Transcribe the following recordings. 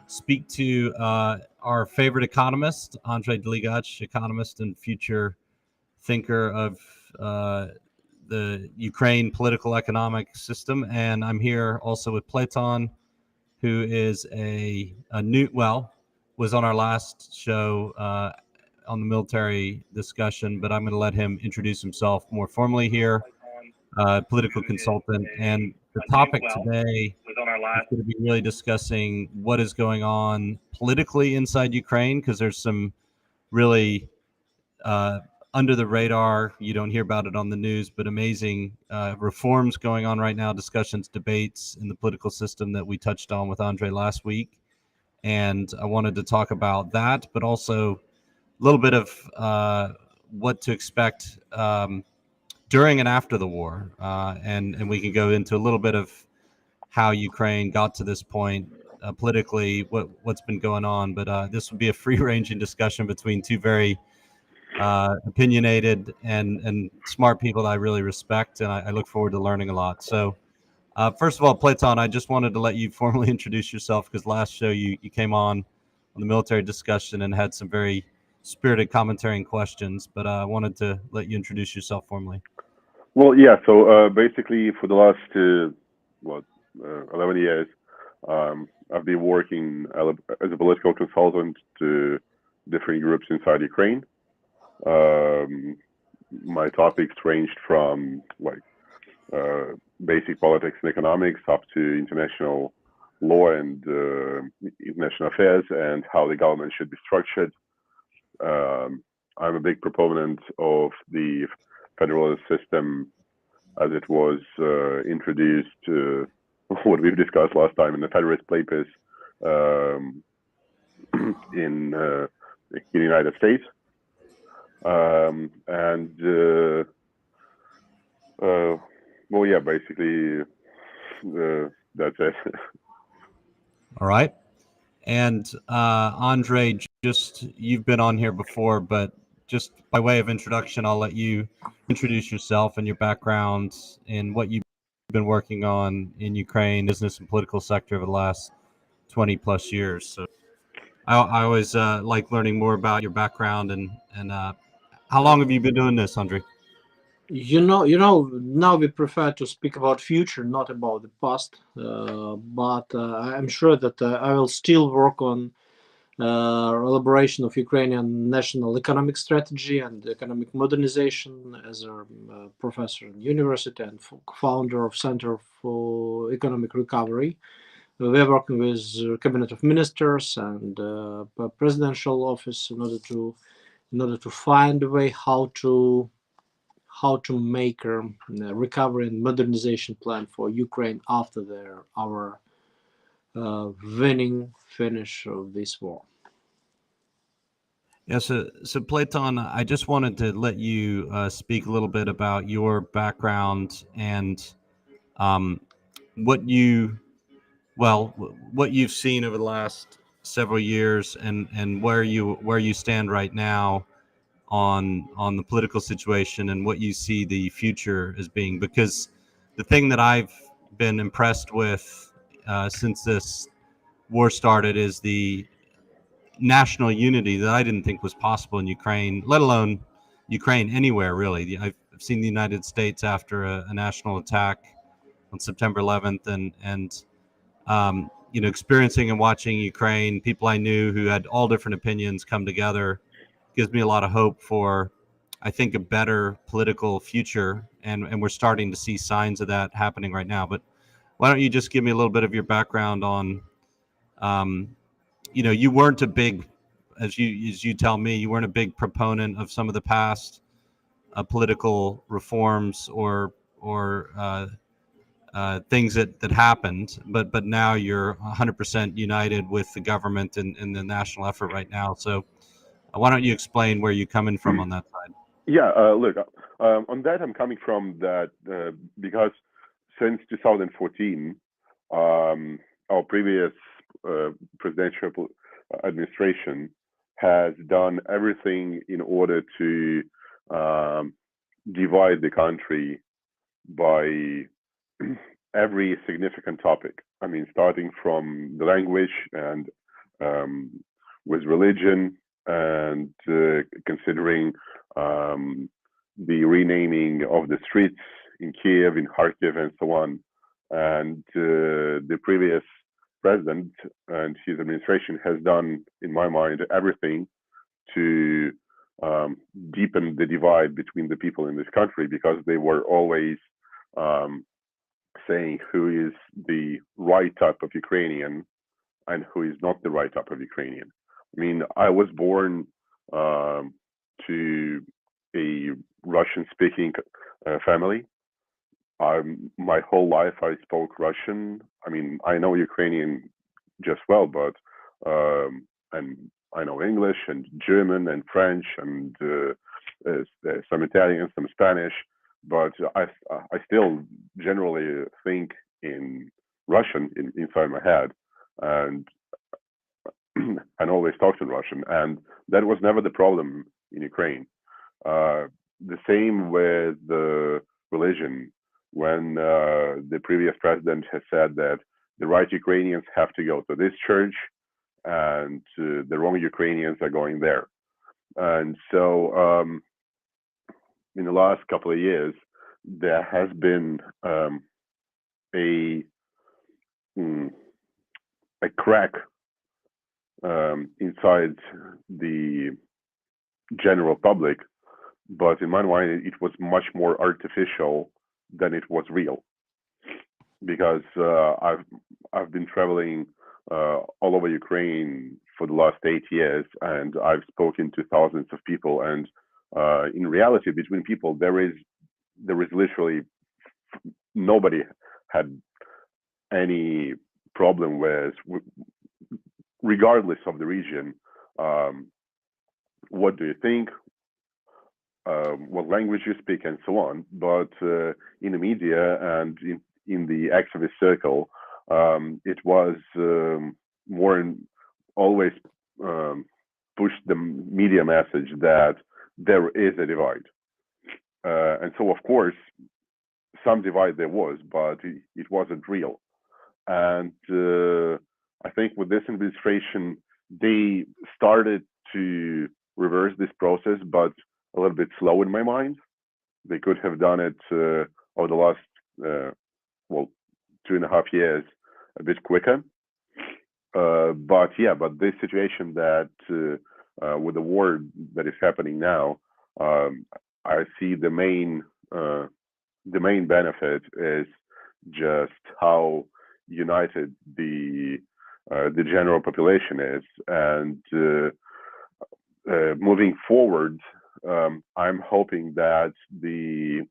speak to our favorite economist, Andrei Dligach, economist and future thinker of the Ukraine political economic system. And I'm here also with Platon, who is a new, was on our last show on the military discussion, but I'm going to let him introduce himself more formally here. Political consultant. And the topic today is going to be really discussing what is going on politically inside Ukraine, because there's some really uh, under the radar, you don't hear about it on the news, but amazing reforms going on right now, discussions, debates in the political system that we touched on with Andre last week. And I wanted to talk about that, but also a little bit of what to expect during and after the war, and we can go into a little bit of how Ukraine got to this point politically, what's been going on. But this would be a free-ranging discussion between two very opinionated and smart people that I really respect, and I look forward to learning a lot. So, first of all, Platon, I just wanted to let you formally introduce yourself, because last show you came on the military discussion and had some very spirited commentary and questions, but I wanted to let you introduce yourself formally. Well, yeah. So basically, for the last 11 years, I've been working as a political consultant to different groups inside Ukraine. My topics ranged from basic politics and economics up to international law and international affairs and how the government should be structured. I'm a big proponent of the federalist system as it was introduced, what we've discussed last time in the Federalist Papers in the United States. Basically, that's it. All right. And Andre, just you've been on here before, but just by way of introduction, I'll let you introduce yourself and your background and what you've been working on in Ukraine, business and political sector over the last 20 plus years. So I always like learning more about your background and how long have you been doing this, Andre? Now we prefer to speak about future, not about the past. But I'm sure that I will still work on elaboration of Ukrainian national economic strategy and economic modernization as a professor in university and founder of Center for Economic Recovery. We are working with Cabinet of Ministers and presidential office in order to find a way how to make a recovery and modernization plan for Ukraine after our winning finish of this war. Yeah, so Platon, I just wanted to let you speak a little bit about your background and what you've seen over the last several years, and where you stand right now on the political situation and what you see the future as being. Because the thing that I've been impressed with since this war started is the national unity that I didn't think was possible in Ukraine, let alone Ukraine anywhere really. I've seen the United States after a national attack on September 11th, and experiencing and watching Ukraine, people I knew who had all different opinions come together, gives me a lot of hope for, I think, a better political future, and we're starting to see signs of that happening right now. But why don't you just give me a little bit of your background on, you weren't a big, as you tell me, you weren't a big proponent of some of the past political reforms or things that happened, but now you're 100% united with the government and the national effort right now. So why don't you explain where you're coming from on that side? Yeah, look, on that I'm coming from that because since 2014, our previous presidential administration has done everything in order to divide the country by every significant topic. I mean, starting from the language and with religion, and considering the renaming of the streets in Kyiv, in Kharkiv, and so on. And the previous president and his administration has done, in my mind, everything to deepen the divide between the people in this country, because they were always saying who is the right type of Ukrainian and who is not the right type of Ukrainian. I mean, I was born to a Russian-speaking family. My whole life I spoke Russian. I mean, I know Ukrainian just well, but and I know English and German and French and some Italian, some Spanish, but I still generally think in Russian inside my head, and always talked in Russian, and that was never the problem in Ukraine. The same with the religion. When the previous president has said that the right Ukrainians have to go to this church and the wrong Ukrainians are going there. And so in the last couple of years, there has been a crack inside the general public, but in my mind, it was much more artificial than it was real, because I've been traveling all over Ukraine for the last 8 years, and I've spoken to thousands of people, and in reality, between people, there is literally nobody had any problem with, regardless of the region. What do you think? What language you speak, and so on. But in the media and in the activist circle, it was more and always pushed the media message that there is a divide. And so, of course, some divide there was, but it wasn't real. And I think with this administration, they started to reverse this process, but a little bit slow in my mind. They could have done it over the last, 2.5 years, a bit quicker. But this situation that with the war that is happening now, I see the main benefit is just how united the general population is, and moving forward. I'm hoping that the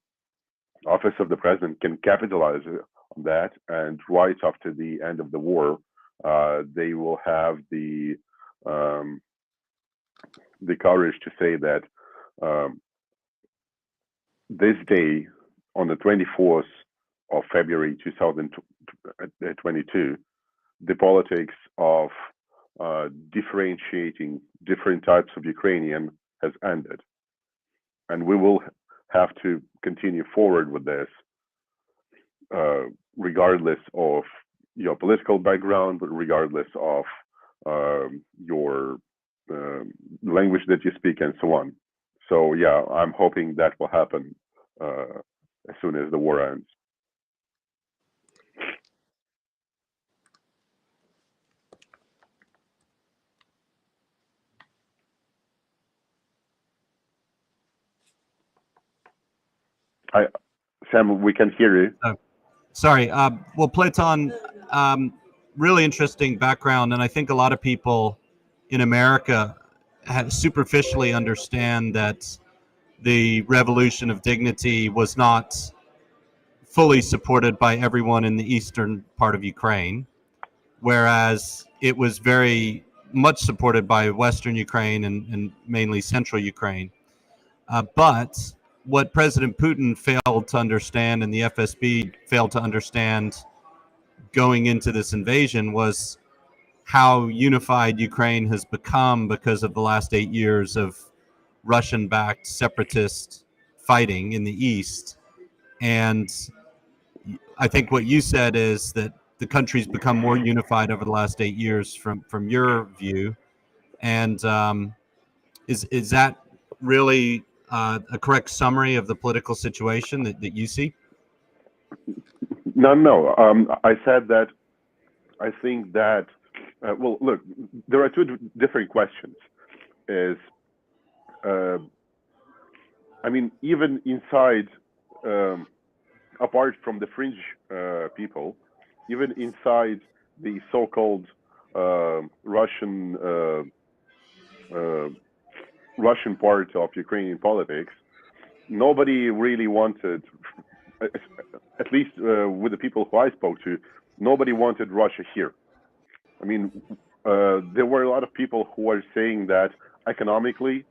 office of the president can capitalize on that, and right after the end of the war, they will have the courage to say that this day, on the 24th of February 2022, the politics of differentiating different types of Ukrainian has ended. And we will have to continue forward with this, regardless of your political background, but regardless of your language that you speak, and so on. So yeah, I'm hoping that will happen as soon as the war ends. Sam, we can hear you. Sorry. Well, Platon, really interesting background, and I think a lot of people in America have superficially understand that the Revolution of Dignity was not fully supported by everyone in the eastern part of Ukraine, whereas it was very much supported by Western Ukraine and mainly central Ukraine. But what President Putin failed to understand, and the FSB failed to understand going into this invasion, was how unified Ukraine has become because of the last 8 years of Russian-backed separatist fighting in the east. And I think what you said is that the country's become more unified over the last 8 years from your view, and is that really a correct summary of the political situation that you see? No. I said that I think that well, look, there are two different questions. Is I mean, even inside, apart from the fringe people, even inside the so-called Russian Russian part of Ukrainian politics, nobody really wanted, at least with the people who I spoke to, nobody wanted Russia here. I mean, there were a lot of people who were saying that economically,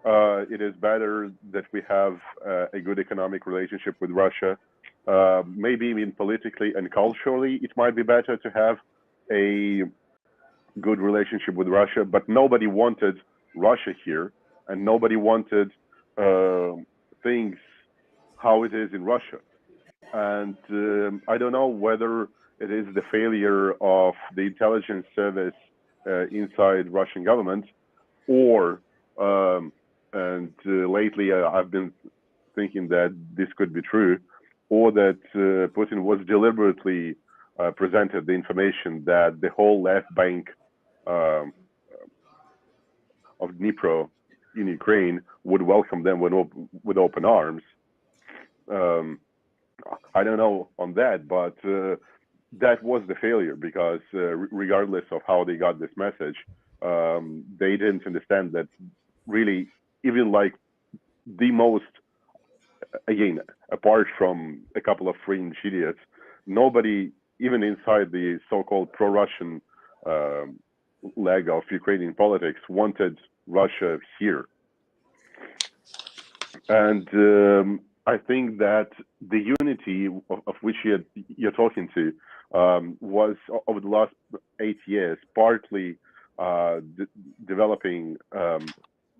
it is better that we have a good economic relationship with Russia. Maybe even politically and culturally, it might be better to have a good relationship with Russia, but nobody wanted Russia here, and nobody wanted things how it is in Russia. And I don't know whether it is the failure of the intelligence service inside Russian government, or lately I've been thinking that this could be true, or that Putin was deliberately presented the information that the whole left bank of Dnipro in Ukraine would welcome them with open arms. I don't know on that, but that was the failure, because regardless of how they got this message, they didn't understand that really, even like the most, again, apart from a couple of fringe idiots, nobody, even inside the so-called pro-Russian leg of Ukrainian politics, wanted Russia here. And I think that the unity of which you're talking to was over the last 8 years partly developing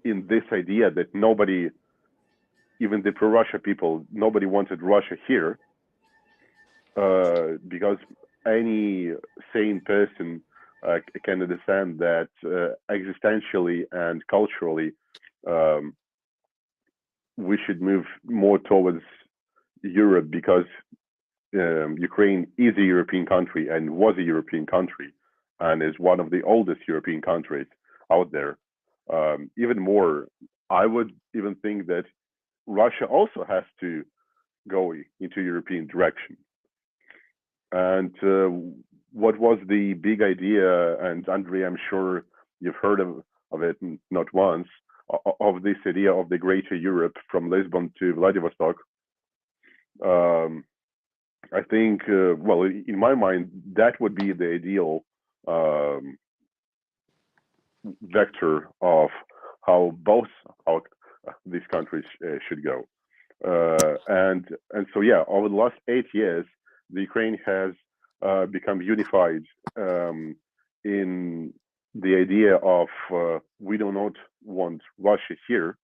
in this idea that nobody, even the pro-Russia people, nobody wanted Russia here, because any sane person can understand that existentially and culturally we should move more towards Europe, because Ukraine is a European country and was a European country and is one of the oldest European countries out there. Even more, I would even think that Russia also has to go into European direction. And what was the big idea, and Andrei, I'm sure you've heard of it not once, of this idea of the greater Europe from Lisbon to Vladivostok. I think, well, in my mind, that would be the ideal vector of how both these countries should go. And so, yeah, over the last 8 years, the Ukraine has become unified in the idea of we do not want Russia here.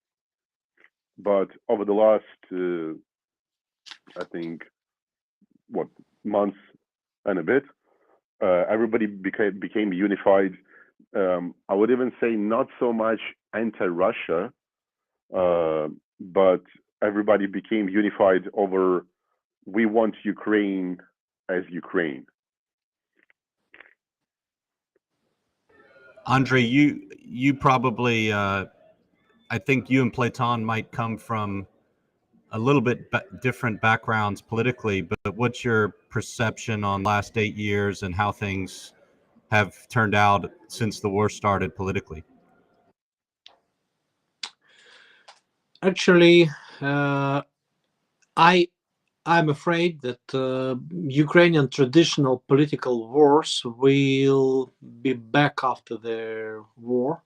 But over the last, I think, months and a bit, everybody became unified. I would even say not so much anti-Russia, but everybody became unified over we want Ukraine as Ukraine. Andrei, you probably, I think you and Platon might come from a little bit different backgrounds politically, but what's your perception on the last 8 years and how things have turned out since the war started politically? Actually, I'm afraid that Ukrainian traditional political wars will be back after the war,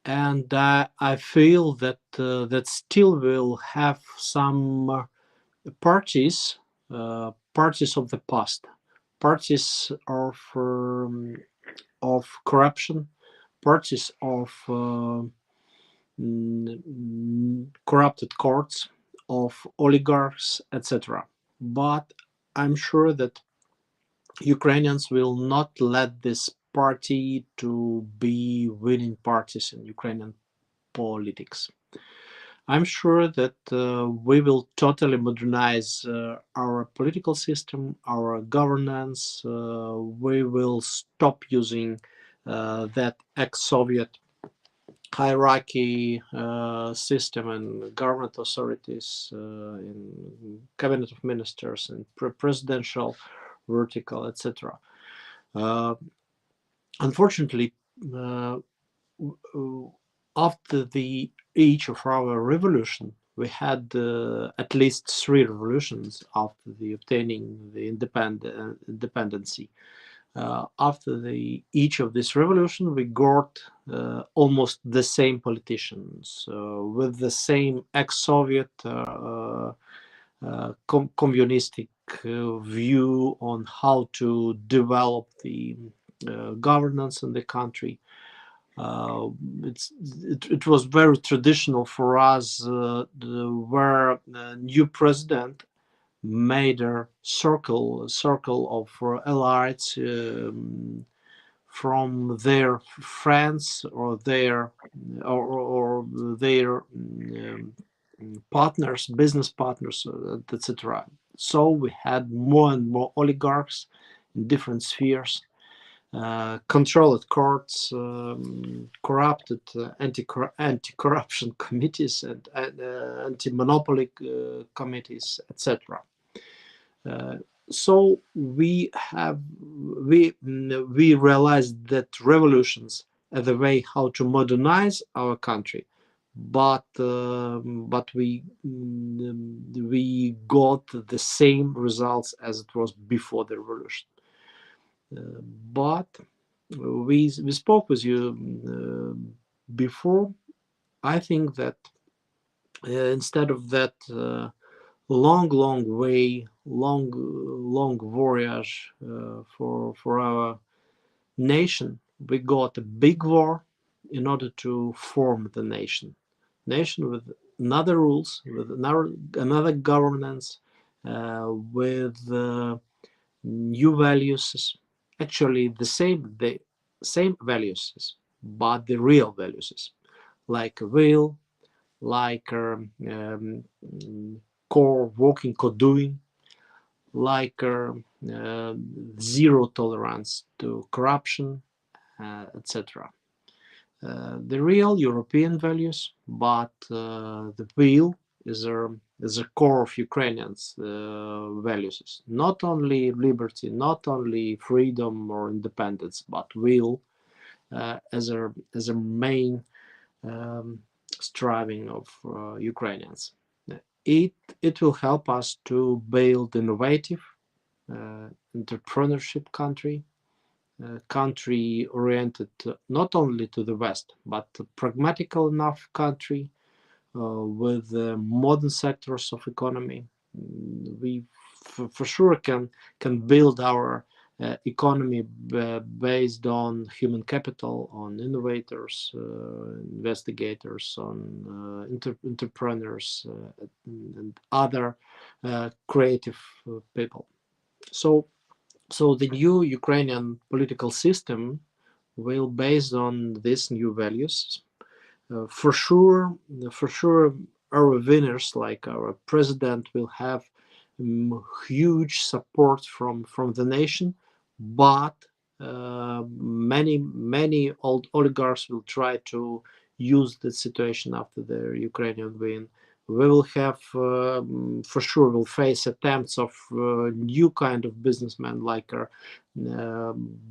and I feel that that still will have some parties of the past, parties of corruption, parties of corrupted courts, of oligarchs, etc. But I'm sure that Ukrainians will not let this party to be winning parties in Ukrainian politics. I'm sure that we will totally modernize our political system, our governance. We will stop using that ex-Soviet hierarchy system and government authorities in cabinet of ministers and presidential vertical, etc. Unfortunately, after the age of our revolution, we had at least 3 revolutions after the obtaining the independency. After each of this revolution, we got almost the same politicians with the same ex-Soviet communistic view on how to develop the governance in the country. It was very traditional for us where a new president made a circle of allies from their friends or their partners, business partners, etc. So we had more and more oligarchs in different spheres, controlled courts, corrupted anti-corruption committees and anti-monopoly committees, etc. So we realized that revolutions are the way how to modernize our country, but we got the same results as it was before the revolution. But we spoke with you before. I think that instead of that long way, long voyage for our nation, we got a big war in order to form the nation with another rules, with another governance, with new values, actually the same values, but the real values, like will, like core working, core doing, like zero tolerance to corruption, etc. The real European values, but the will is a core of Ukrainians' values. Not only liberty, not only freedom or independence, but will as a main striving of Ukrainians. It will help us to build innovative entrepreneurship country oriented not only to the West, but a pragmatical enough country with modern sectors of economy. We for sure can build our economy based on human capital, on innovators, investigators, on entrepreneurs, and other creative people. So the new Ukrainian political system will based on these new values. For sure, our winners, like our president, will have huge support from the nation, but many old oligarchs will try to use the situation after the Ukrainian win. We will have, for sure, will face attempts of new kind of businessmen, like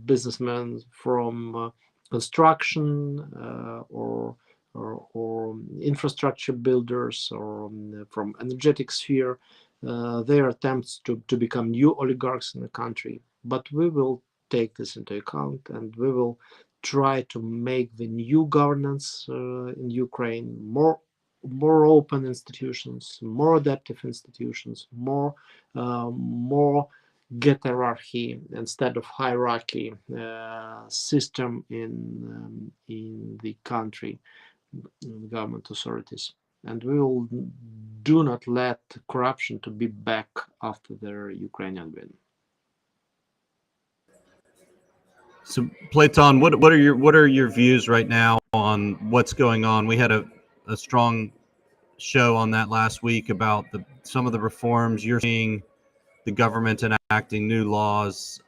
businessmen from construction or infrastructure builders, or from energetic sphere. Their attempts to become new oligarchs in the country. But we will take this into account, and we will try to make the new governance in Ukraine more open institutions, more adaptive institutions, more get hierarchy instead of hierarchy system in the country, government authorities. And we will do not let corruption to be back after the Ukrainian win. So, Platon, what are your views right now on what's going on? We had a strong show on that last week about some of the reforms you're seeing, the government enacting new laws.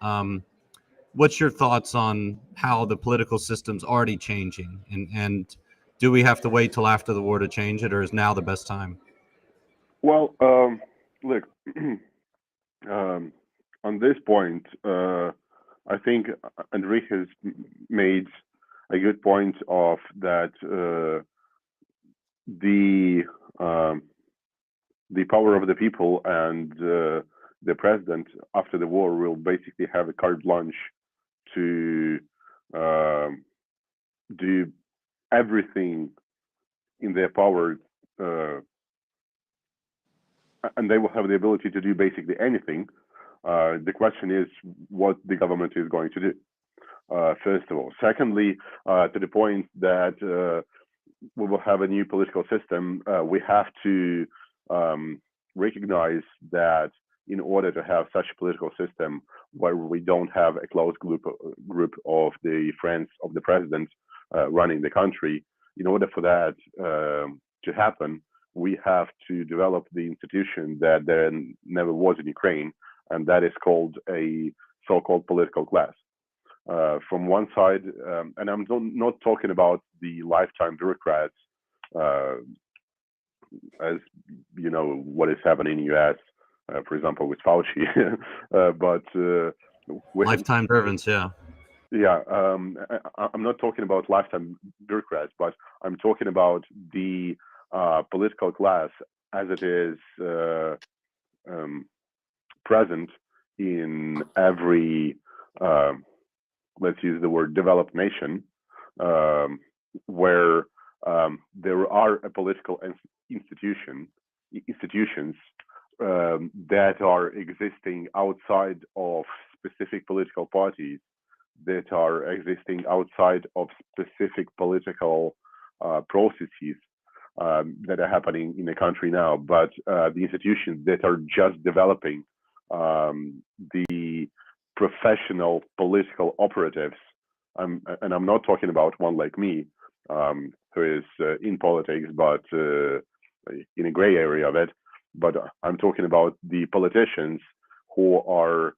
What's your thoughts on how the political system's already changing, and do we have to wait till after the war to change it, or is now the best time? Well, look, on this point, I think Enrique has made a good point of that the power of the people and the president after the war will basically have a carte blanche to do everything in their power, and they will have the ability to do basically anything. The question is what the government is going to do, first of all. Secondly, to the point that we will have a new political system, we have to recognize that in order to have such a political system where we don't have a close group of the friends of the president running the country, in order for that to happen, we have to develop the institution that there never was in Ukraine, and that is called a so-called political class. From one side, and I'm not talking about the lifetime bureaucrats, as you know what is happening in the US, for example, with Fauci, but Lifetime servants, yeah. Yeah, I'm not talking about lifetime bureaucrats, but I'm talking about the political class as it is present in every, let's use the word, developed nation, where there are a political institutions that are existing outside of specific political parties, that are existing outside of specific political processes that are happening in the country now, but the institutions that are just developing the professional political operatives. And I'm not talking about one like me, who is in politics, but in a gray area of it. But I'm talking about the politicians who are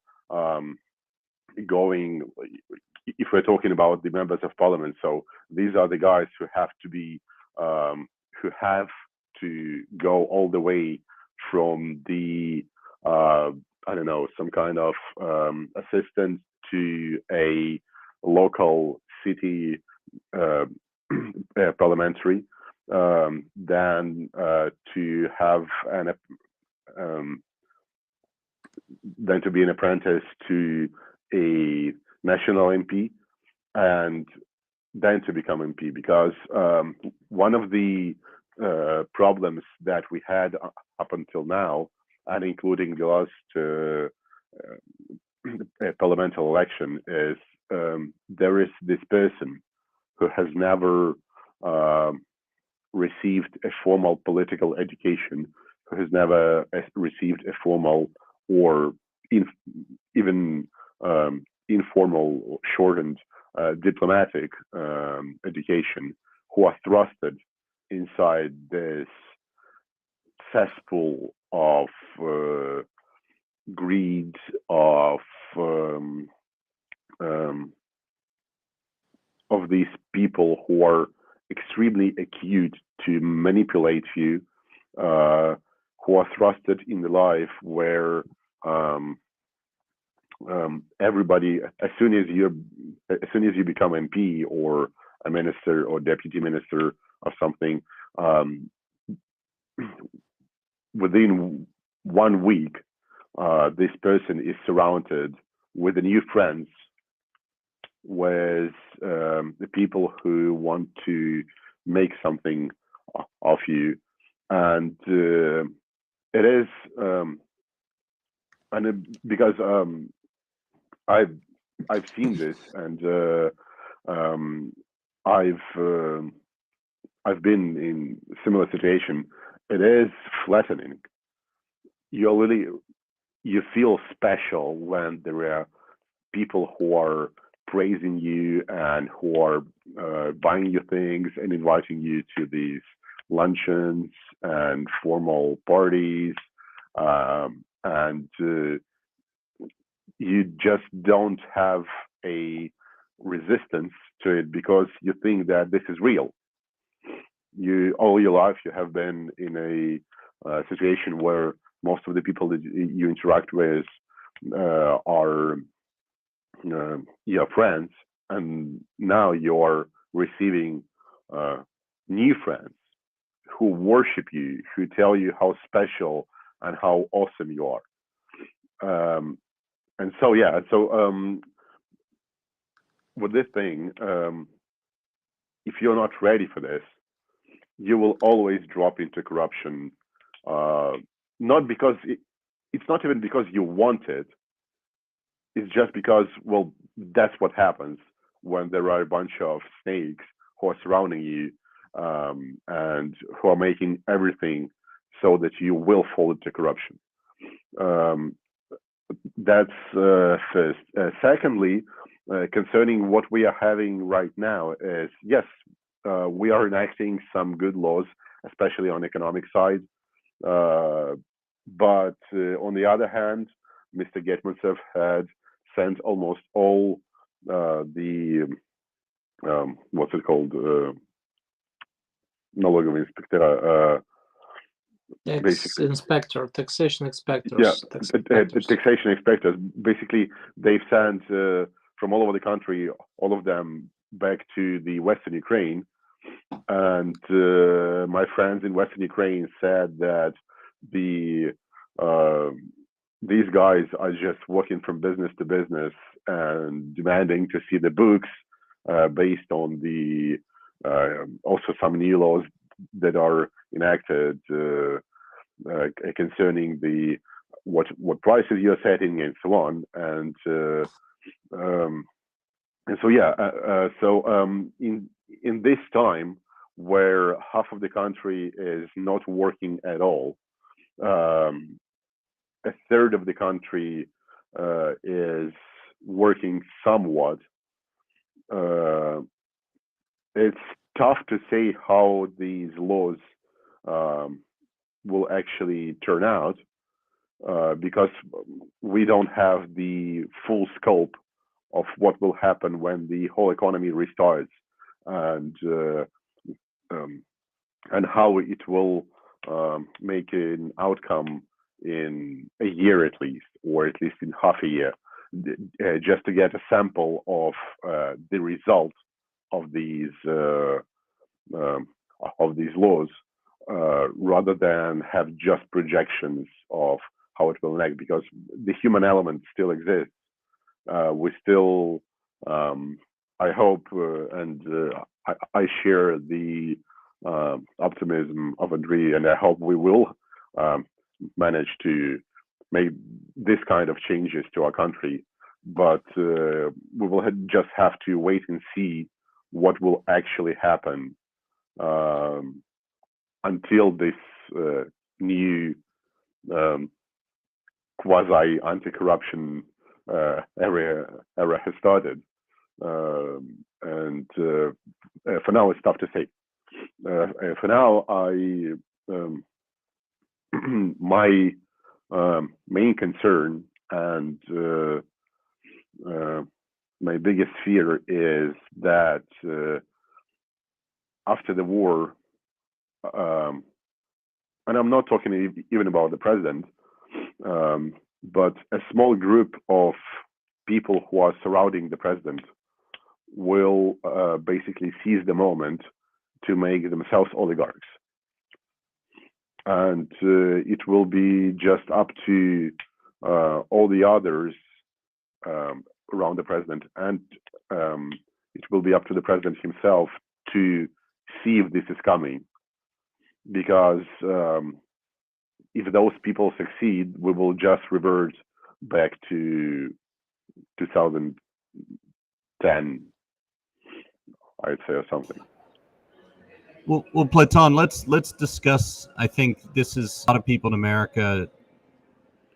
going, if we're talking about the members of parliament, so these are the guys who have to be, who have to go all the way from the, I don't know, some kind of assistant to a local city parliamentary, then to have then to be an apprentice to a national MP, and then to become MP. Because one of the problems that we had up until now, and including the last parliamentary election, is there is this person who has never received a formal political education, who has never received a formal or even informal, shortened diplomatic education, who are thrusted inside this cesspool of greed, of these people who are extremely acute to manipulate you, who are thrusted in the life where everybody, as soon as you become MP or a minister or deputy minister of something, within 1 week, this person is surrounded with the new friends, with the people who want to make something of you, and it is, because I've seen this, and I've been in similar situation. It is flattening. You feel special when there are people who are praising you and who are buying you things and inviting you to these luncheons and formal parties, and you just don't have a resistance to it because you think that this is real. You all your life you have been in a situation where most of the people that you interact with are your friends, and now you're receiving new friends who worship you, who tell you how special and how awesome you are. And so with this thing, if you're not ready for this, you will always drop into corruption. Not because it's not even because you want it. It's just because, well, that's what happens when there are a bunch of snakes who are surrounding you, and who are making everything so that you will fall into corruption. That's first. Secondly, concerning what we are having right now is, yes, we are enacting some good laws, especially on economic side. But on the other hand, Mr. Getmansev had sent almost all the what's it called, налоговый инспектора, taxation inspectors. Yeah, taxation inspectors. Basically, they've sent from all over the country, all of them back to the Western Ukraine. And my friends in Western Ukraine said that these guys are just walking from business to business and demanding to see the books based on the also some new laws that are enacted concerning the what prices you're setting and so on. And so yeah, in this time where half of the country is not working at all, a third of the country is working somewhat. It's tough to say how these laws will actually turn out, because we don't have the full scope of what will happen when the whole economy restarts, and how it will make an outcome in a year at least, or at least in half a year, just to get a sample of the result of these laws, rather than have just projections of how it will act, because the human element still exists. We still, I hope, and I share the optimism of Andriy, and I hope we will manage to make this kind of changes to our country. But we will just have to wait and see what will actually happen until this new quasi anti-corruption era has started. And for now, it's tough to say. For now, my main concern and my biggest fear is that after the war, and I'm not talking even about the president, but a small group of people who are surrounding the president will basically seize the moment to make themselves oligarchs. And it will be just up to all the others around the president, and it will be up to the president himself to see if this is coming. Because if those people succeed, we will just revert back to 2010, I'd say, or something. Well, Platon, let's discuss. I think this is a lot of people in America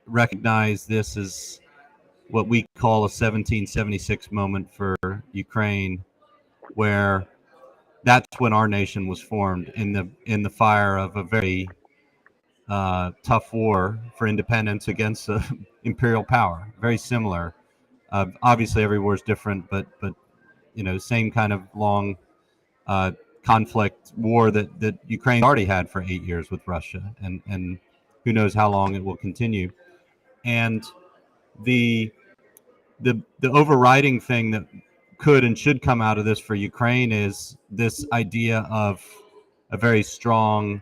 recognize this as what we call a 1776 moment for Ukraine, where that's when our nation was formed in the fire of a very tough war for independence against imperial power. Very similar. Obviously, every war is different, but same kind of long conflict war that Ukraine already had for 8 years with Russia, and who knows how long it will continue. And the overriding thing that could and should come out of this for Ukraine is this idea of a very strong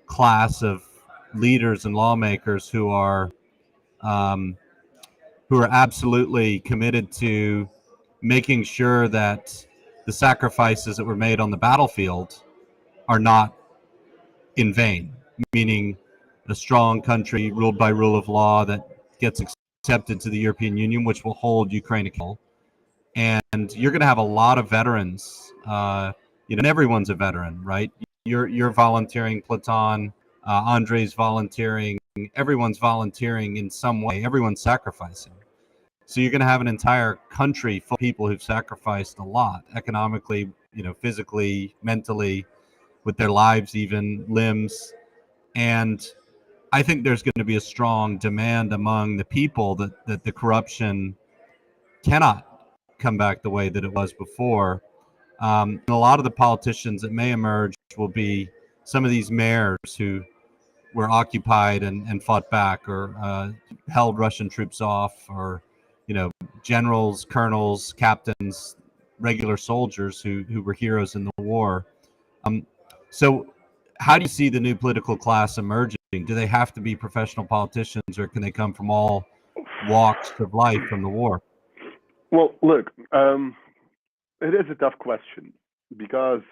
class of leaders and lawmakers who are absolutely committed to making sure that the sacrifices that were made on the battlefield are not in vain, meaning a strong country ruled by rule of law that gets accepted to the European Union, which will hold Ukraine accountable. And you're going to have a lot of veterans, and everyone's a veteran, right? You're volunteering, Platon, Andrei's volunteering, everyone's volunteering in some way, everyone's sacrificing. So you're going to have an entire country full of people who've sacrificed a lot, economically, physically, mentally, with their lives, even limbs. And I think there's going to be a strong demand among the people that the corruption cannot come back the way that it was before. And a lot of the politicians that may emerge will be some of these mayors who were occupied and fought back, or held Russian troops off, or generals, colonels, captains, regular soldiers who were heroes in the war. So how do you see the new political class emerging? Do they have to be professional politicians, or can they come from all walks of life from the war? Well, look, it is a tough question, because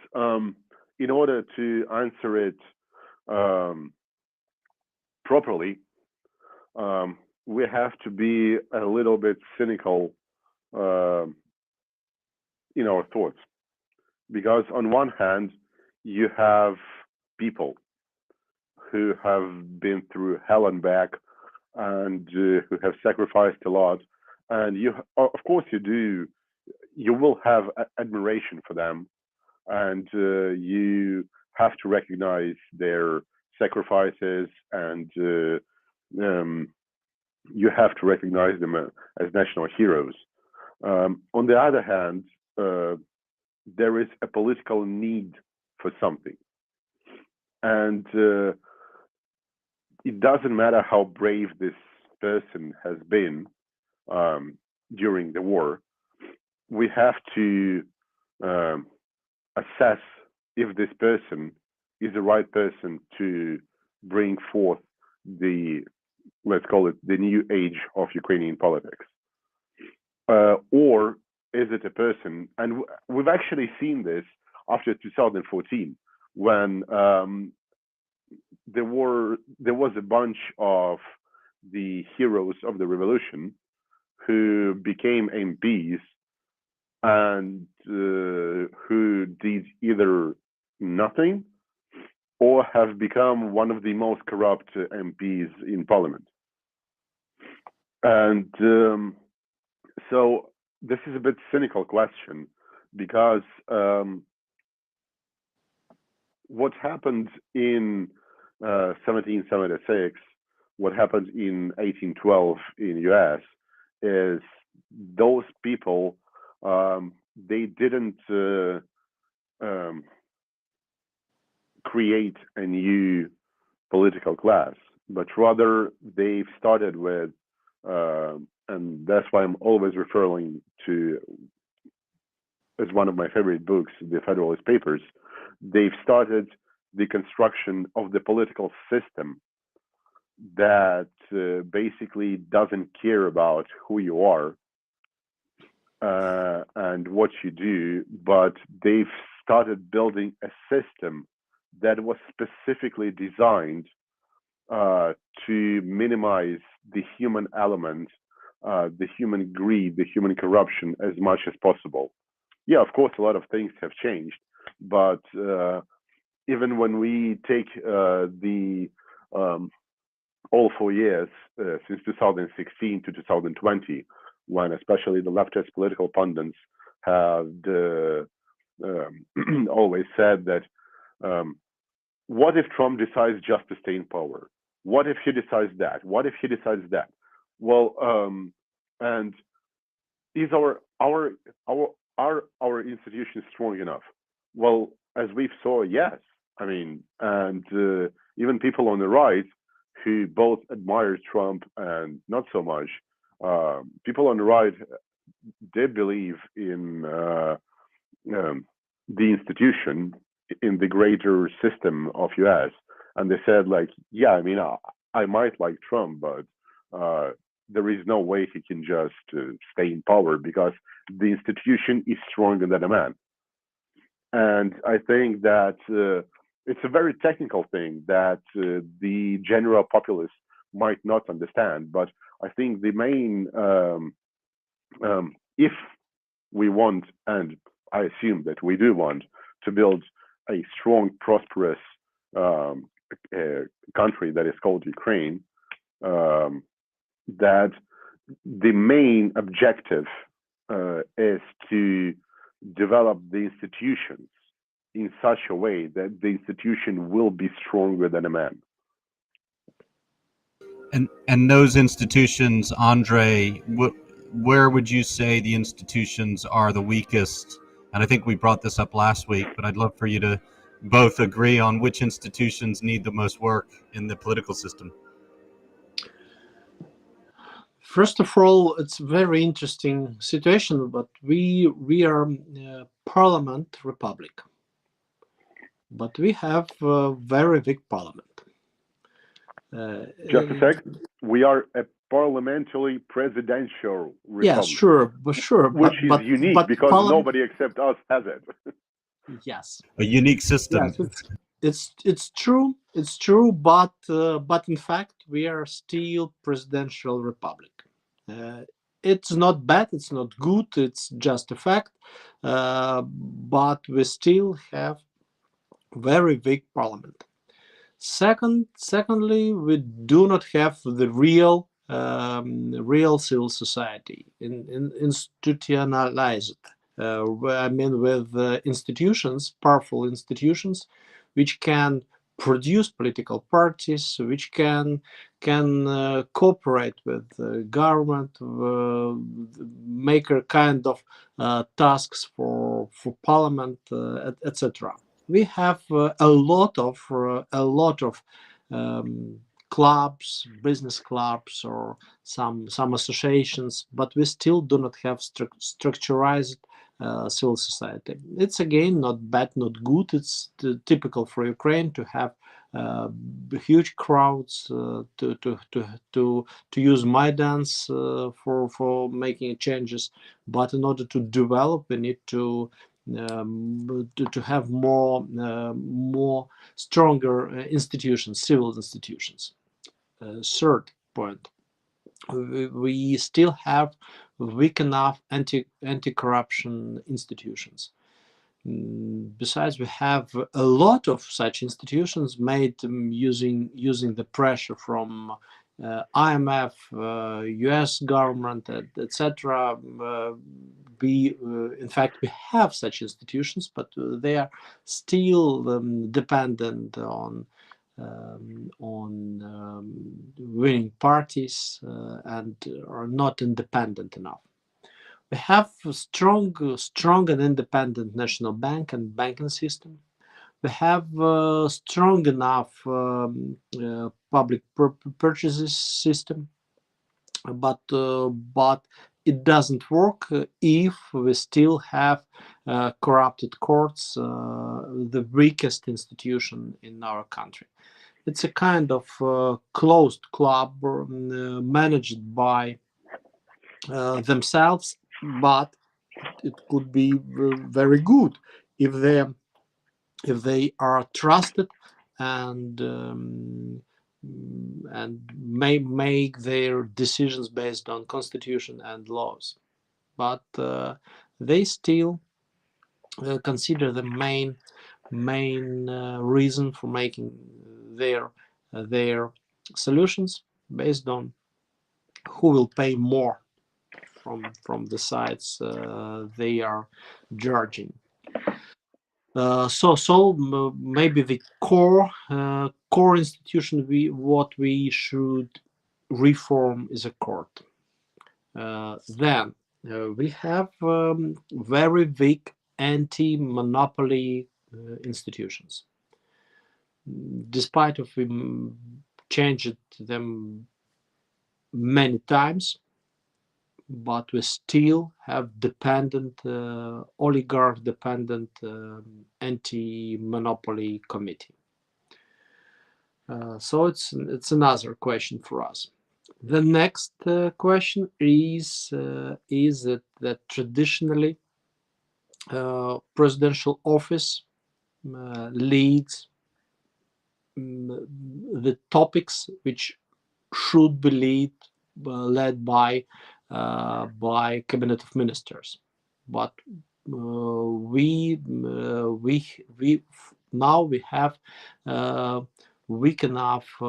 in order to answer it properly, we have to be a little bit cynical in our thoughts. Because on one hand, you have people who have been through hell and back, and who have sacrificed a lot. And of course you will have admiration for them, and you have to recognize their sacrifices, and you have to recognize them as national heroes. On the other hand, there is a political need for something, and it doesn't matter how brave this person has been during the war. We have to assess if this person is the right person to bring forth let's call it the new age of Ukrainian politics. Or is it a person, and we've actually seen this after 2014, when there was a bunch of the heroes of the revolution who became MPs, and who did either nothing or have become one of the most corrupt MPs in parliament. And so this is a bit cynical question, because what happened in 1776, what happened in 1812 in US, is those people, they didn't create a new political class, but rather they've started with, and that's why I'm always referring to, as one of my favorite books, the Federalist Papers. They've started the construction of the political system that basically doesn't care about who you are and what you do, but they've started building a system that was specifically designed to minimize the human element, the human greed, the human corruption as much as possible. Yeah, of course, a lot of things have changed, but even when we take all 4 years since 2016 to 2020, when especially the leftist political pundits have always said that, what if Trump decides just to stay in power? What if he decides that? What if he decides that? Well, and is our institutions strong enough? Well, as we saw, yes. I mean, and even people on the right who both admire Trump and not so much, people on the right, they believe in the institution, in the greater system of US, and they said, like, yeah, I mean, I might like Trump, but there is no way he can just stay in power because the institution is stronger than a man. And I think that it's a very technical thing that the general populace might not understand. But I think the main, if we want, and I assume that we do want, to build a strong, prosperous country that is called Ukraine, that the main objective is to develop the institutions in such a way that the institution will be stronger than a man. And those institutions, Andre, where would you say the institutions are the weakest? And I think we brought this up last week, but I'd love for you to both agree on which institutions need the most work in the political system. First of all, it's a very interesting situation, but we are a parliament republic, but we have a very big parliament. Just a sec. We are a parliamentary presidential republic. Yeah, sure, which is unique because nobody except us has it. Yes, a unique system. Yes, it's true. It's true, but in fact, we are still presidential republic. It's not bad. It's not good. It's just a fact. But we still have very big parliament. Secondly, we do not have the real civil society institutionalized. I mean, with institutions, powerful institutions, which can produce political parties, which can cooperate with the government, make a kind of tasks for parliament, etc. We have a lot of clubs, business clubs, or some associations, but we still do not have structurized civil society. It's again not bad, not good. It's typical for Ukraine to have huge crowds to use Maidans for making changes, but in order to develop, we need to have more stronger institutions, civil institutions. Third point, we still have weak enough anti-corruption institutions. Besides, we have a lot of such institutions made using the pressure from IMF, US government, etc. In fact, we have such institutions, but they are still dependent on winning parties and are not independent enough. We have a strong and independent national bank and banking system. We have a strong enough public purchases system, but it doesn't work if we still have corrupted courts, the weakest institution in our country. It's a kind of closed club managed by themselves, but it could be very good if they are trusted and may make their decisions based on constitution and laws. But they still consider the main reason for making their solutions based on who will pay more. from the sides they are judging. So maybe the core institution what we should reform is a court. Then we have very weak anti-monopoly institutions. Despite of we changed them many times, but we still have dependent oligarch dependent anti-monopoly committee. So it's another question for us. The next question is that traditionally presidential office leads the topics which should be led by cabinet of ministers, but we now we have weak enough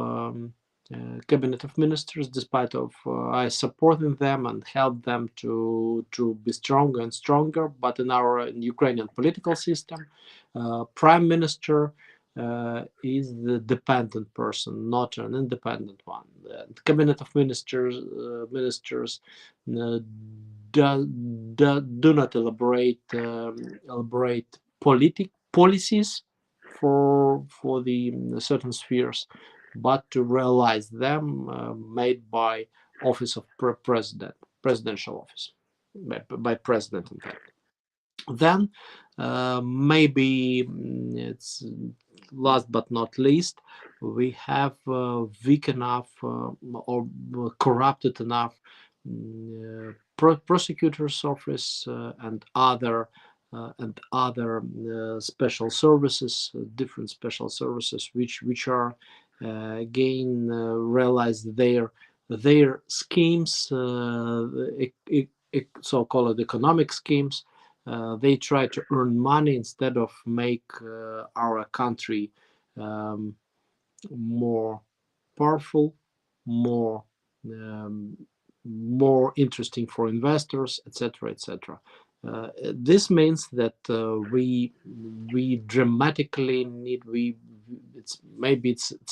cabinet of ministers, despite of I supporting them and help them to be stronger and stronger. But in our Ukrainian political system, prime minister is the dependent person, not an independent one. The cabinet of ministers do not elaborate policies for the certain spheres, but to realize them made by office of presidential office, by president in fact. Then maybe it's last but not least, we have weak enough or corrupted enough prosecutor's office and other special services, different special services, which are again realize their schemes, so-called economic schemes. They try to earn money instead of make our country more powerful, more interesting for investors, etc., etc. This means that we dramatically need it's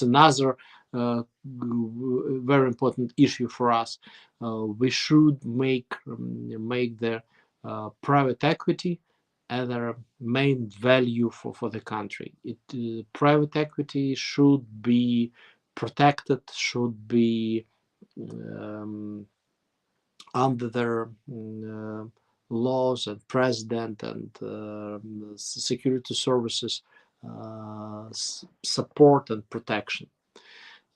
another very important issue for us. We should make the private equity as a main value for the country. Private equity should be protected, should be under their laws and president and security services support and protection.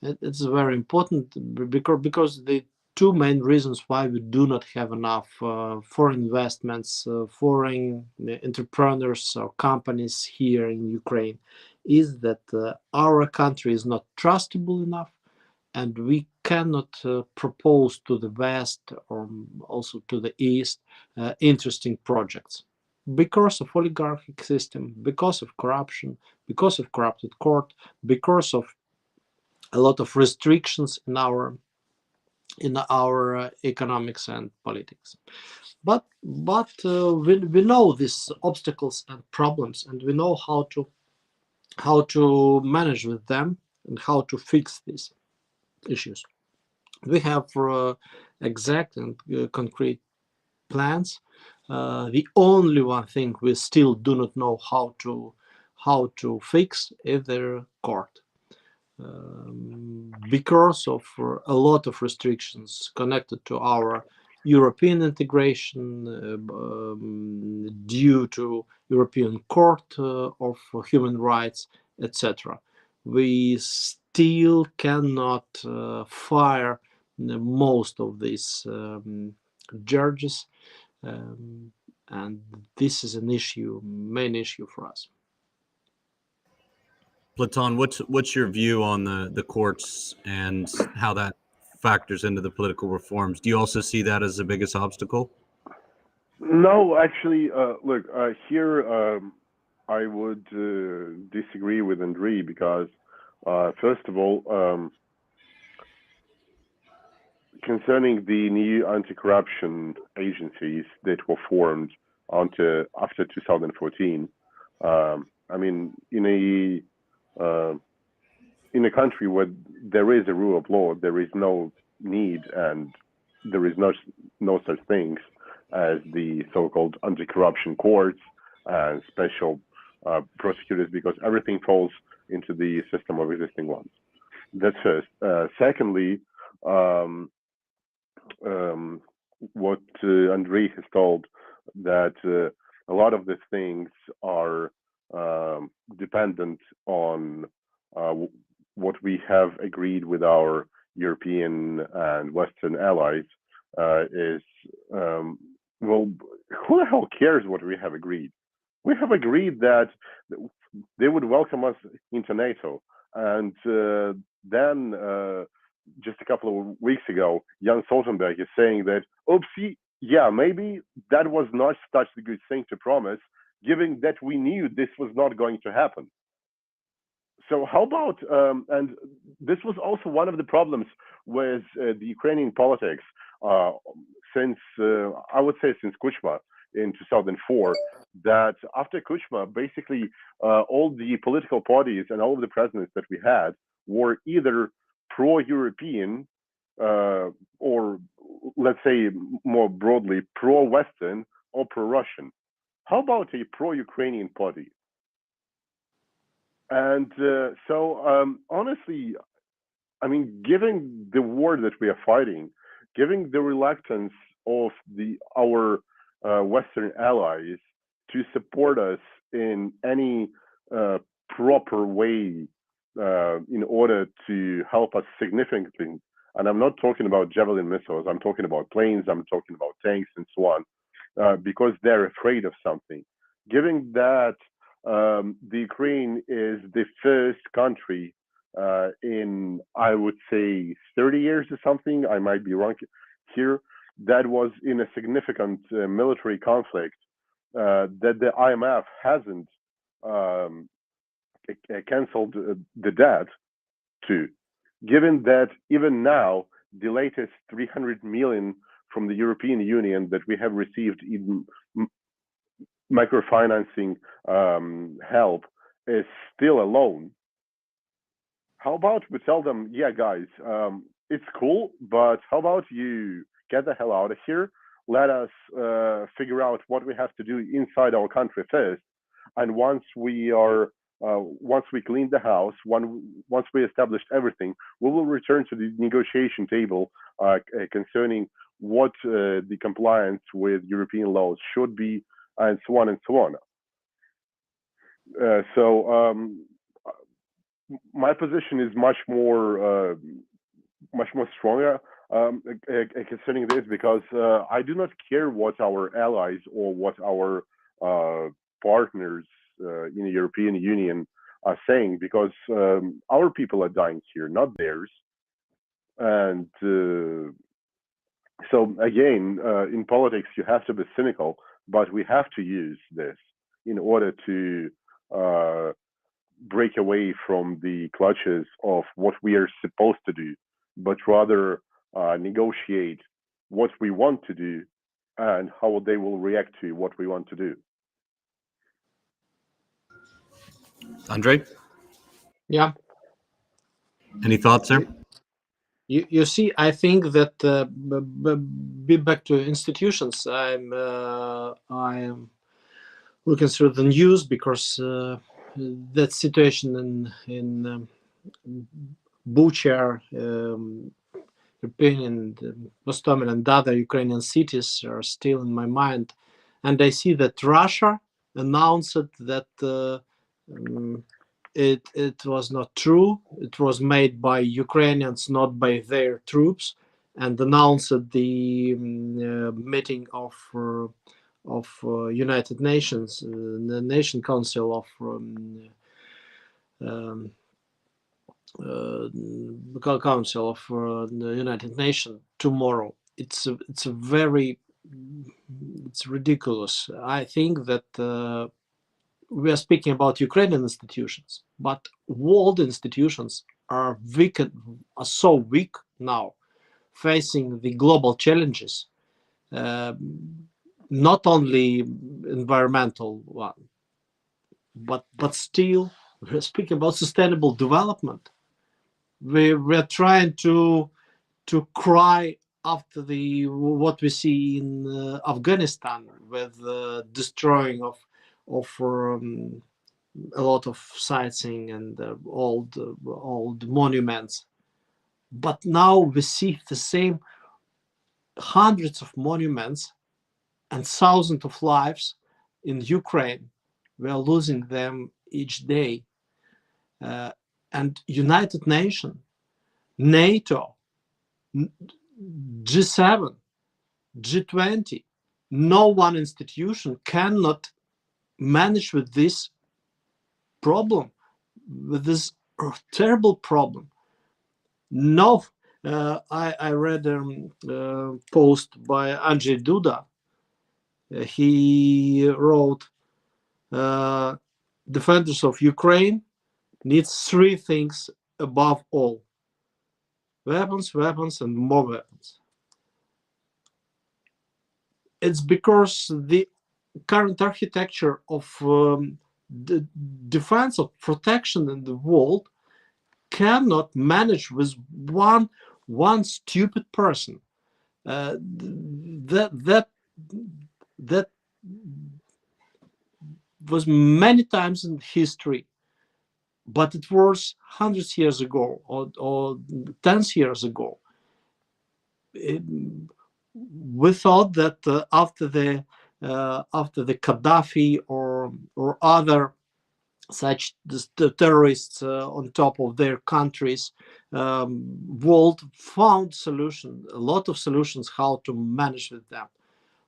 It's very important because the two main reasons why we do not have enough foreign investments, foreign entrepreneurs or companies here in Ukraine is that our country is not trustable enough, and we cannot propose to the West or also to the East interesting projects because of oligarchic system, because of corruption, because of corrupted court, because of a lot of restrictions in our economics and politics. But we know these obstacles and problems, and we know how to manage with them and how to fix these issues. We have exact and concrete plans. The only one thing we still do not know how to fix is their court. Because of a lot of restrictions connected to our European integration, due to European Court of Human Rights, etc. We still cannot fire most of these judges, and this is an issue, main issue for us. Platon, what's your view on the courts and how that factors into the political reforms? Do you also see that as the biggest obstacle? No, actually, look, here I would disagree with Andriy because, first of all, concerning the new anti-corruption agencies that were formed after 2014, I mean, in a country where there is a rule of law, there is no need and there is no such things as the so-called anti-corruption courts and special prosecutors, because everything falls into the system of existing ones. That's first. Secondly, what Andrei has told, that a lot of these things are dependent on what we have agreed with our European and Western allies, is, well, who the hell cares what we have agreed? We have agreed that they would welcome us into NATO. And then just a couple of weeks ago, Jan Stoltenberg is saying that, oopsie, yeah, maybe that was not such a good thing to promise, given that we knew this was not going to happen. So how about, and this was also one of the problems with the Ukrainian politics since, I would say since Kuchma in 2004, that after Kuchma, basically all the political parties and all of the presidents that we had were either pro-European or, let's say more broadly, pro-Western or pro-Russian. How about a pro-Ukrainian party? And so honestly, I mean, given the war that we are fighting, given the reluctance of our Western allies to support us in any proper way in order to help us significantly, and I'm not talking about Javelin missiles, I'm talking about planes, I'm talking about tanks and so on, because they're afraid of something. Given that the Ukraine is the first country in, I would say, 30 years or something, I might be wrong here, that was in a significant military conflict that the IMF hasn't canceled the debt to. Given that even now, the latest 300 million from the European Union that we have received in microfinancing help is still a loan. How about we tell them, yeah, guys, it's cool, but how about you get the hell out of here? Let us figure out what we have to do inside our country first. And once we clean the house, once we established everything, we will return to the negotiation table concerning what the compliance with European laws should be, and so on and so on. So my position is much more stronger concerning this, because I do not care what our allies or what our partners in the European Union are saying, because our people are dying here, not theirs. And so again, in politics, you have to be cynical, but we have to use this in order to break away from the clutches of what we are supposed to do, but rather negotiate what we want to do and how they will react to what we want to do. Andrei? Yeah. Any thoughts, sir? You see, I think that be back to institutions. I am looking through the news because that situation in Bucha, Irpin, and Vostomel, and other Ukrainian cities are still in my mind, and I see that Russia announced that it was not true. It was made by Ukrainians, not by their troops, and announced the meeting of United Nations, the Nation Council of Council of the United Nations tomorrow. It's ridiculous. I think that we are speaking about Ukrainian institutions, but world institutions are weak, are so weak now, facing the global challenges, not only environmental one, but still we're speaking about sustainable development. We're trying to cry after the what we see in Afghanistan with destroying of a lot of sightseeing and old monuments. But now we see the same hundreds of monuments and thousands of lives in Ukraine. We are losing them each day. And United Nations, NATO, G7, G20, no one institution cannot manage with this problem, with this terrible problem. No, I read a post by Andrzej Duda. He wrote, defenders of Ukraine need three things above all: weapons, weapons, and more weapons. It's because the current architecture of the defense of protection in the world cannot manage with one stupid person. That was many times in history, but it was hundreds years ago or tens years ago. We thought that after the Gaddafi or other such terrorists on top of their countries, world found a lot of solutions how to manage with them.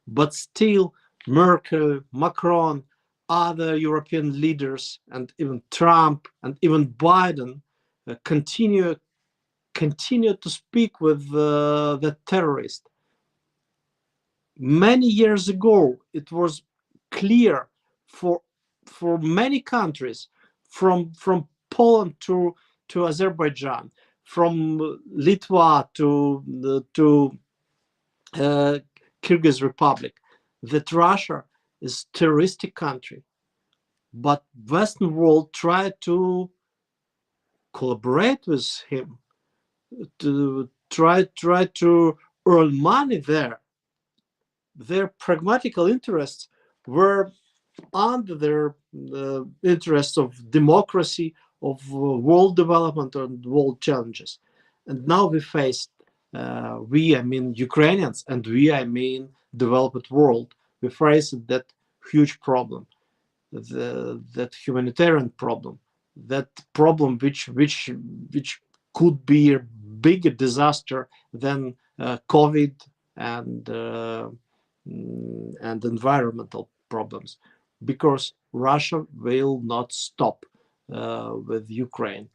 But still, Merkel, Macron, other European leaders, and even Trump and even Biden continue to speak with the terrorists. Many years ago, it was clear for many countries, from Poland to Azerbaijan, from Litva to Kyrgyz Republic, that Russia is a terroristic country. But Western world tried to collaborate with him, to try to earn money there. Their pragmatical interests were under their interests of democracy, of world development and world challenges. And now we faced, we, I mean Ukrainians, and we, I mean developed world, we faced that huge problem, that humanitarian problem, that problem which could be a bigger disaster than COVID and environmental problems, because Russia will not stop with Ukraine.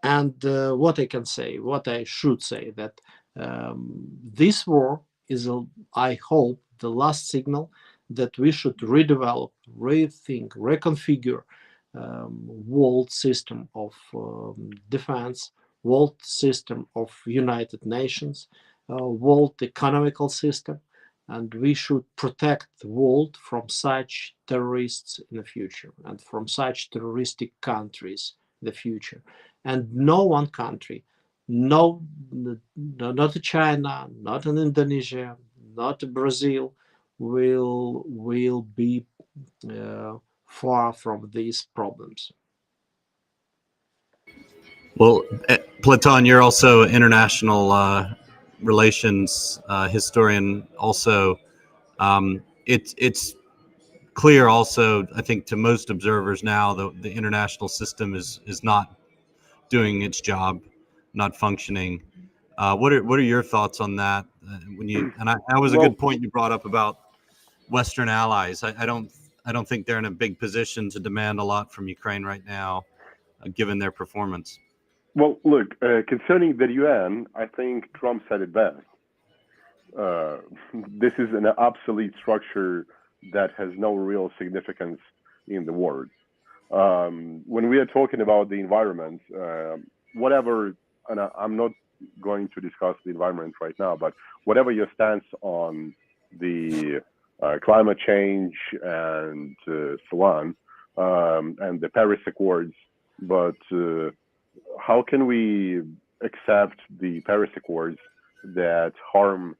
And what I can say, what I should say, that this war is, I hope, the last signal that we should redevelop, rethink, reconfigure world system of defense, world system of United Nations, world economical system, and we should protect the world from such terrorists in the future and from such terroristic countries in the future. And no one country, not China, not in Indonesia, not Brazil, will be far from these problems. Well, Platon, you're also international relations historian. Also, it's clear. Also, I think to most observers now, the international system is not doing its job, not functioning. What are your thoughts on that? That was a good point you brought up about Western allies. I don't think they're in a big position to demand a lot from Ukraine right now, given their performance. Well, look, concerning the UN, I think Trump said it best. This is an obsolete structure that has no real significance in the world. When we are talking about the environment, whatever and I'm not going to discuss the environment right now, but whatever your stance on the climate change and so on, and the Paris Accords, but how can we accept the Paris Accords that harm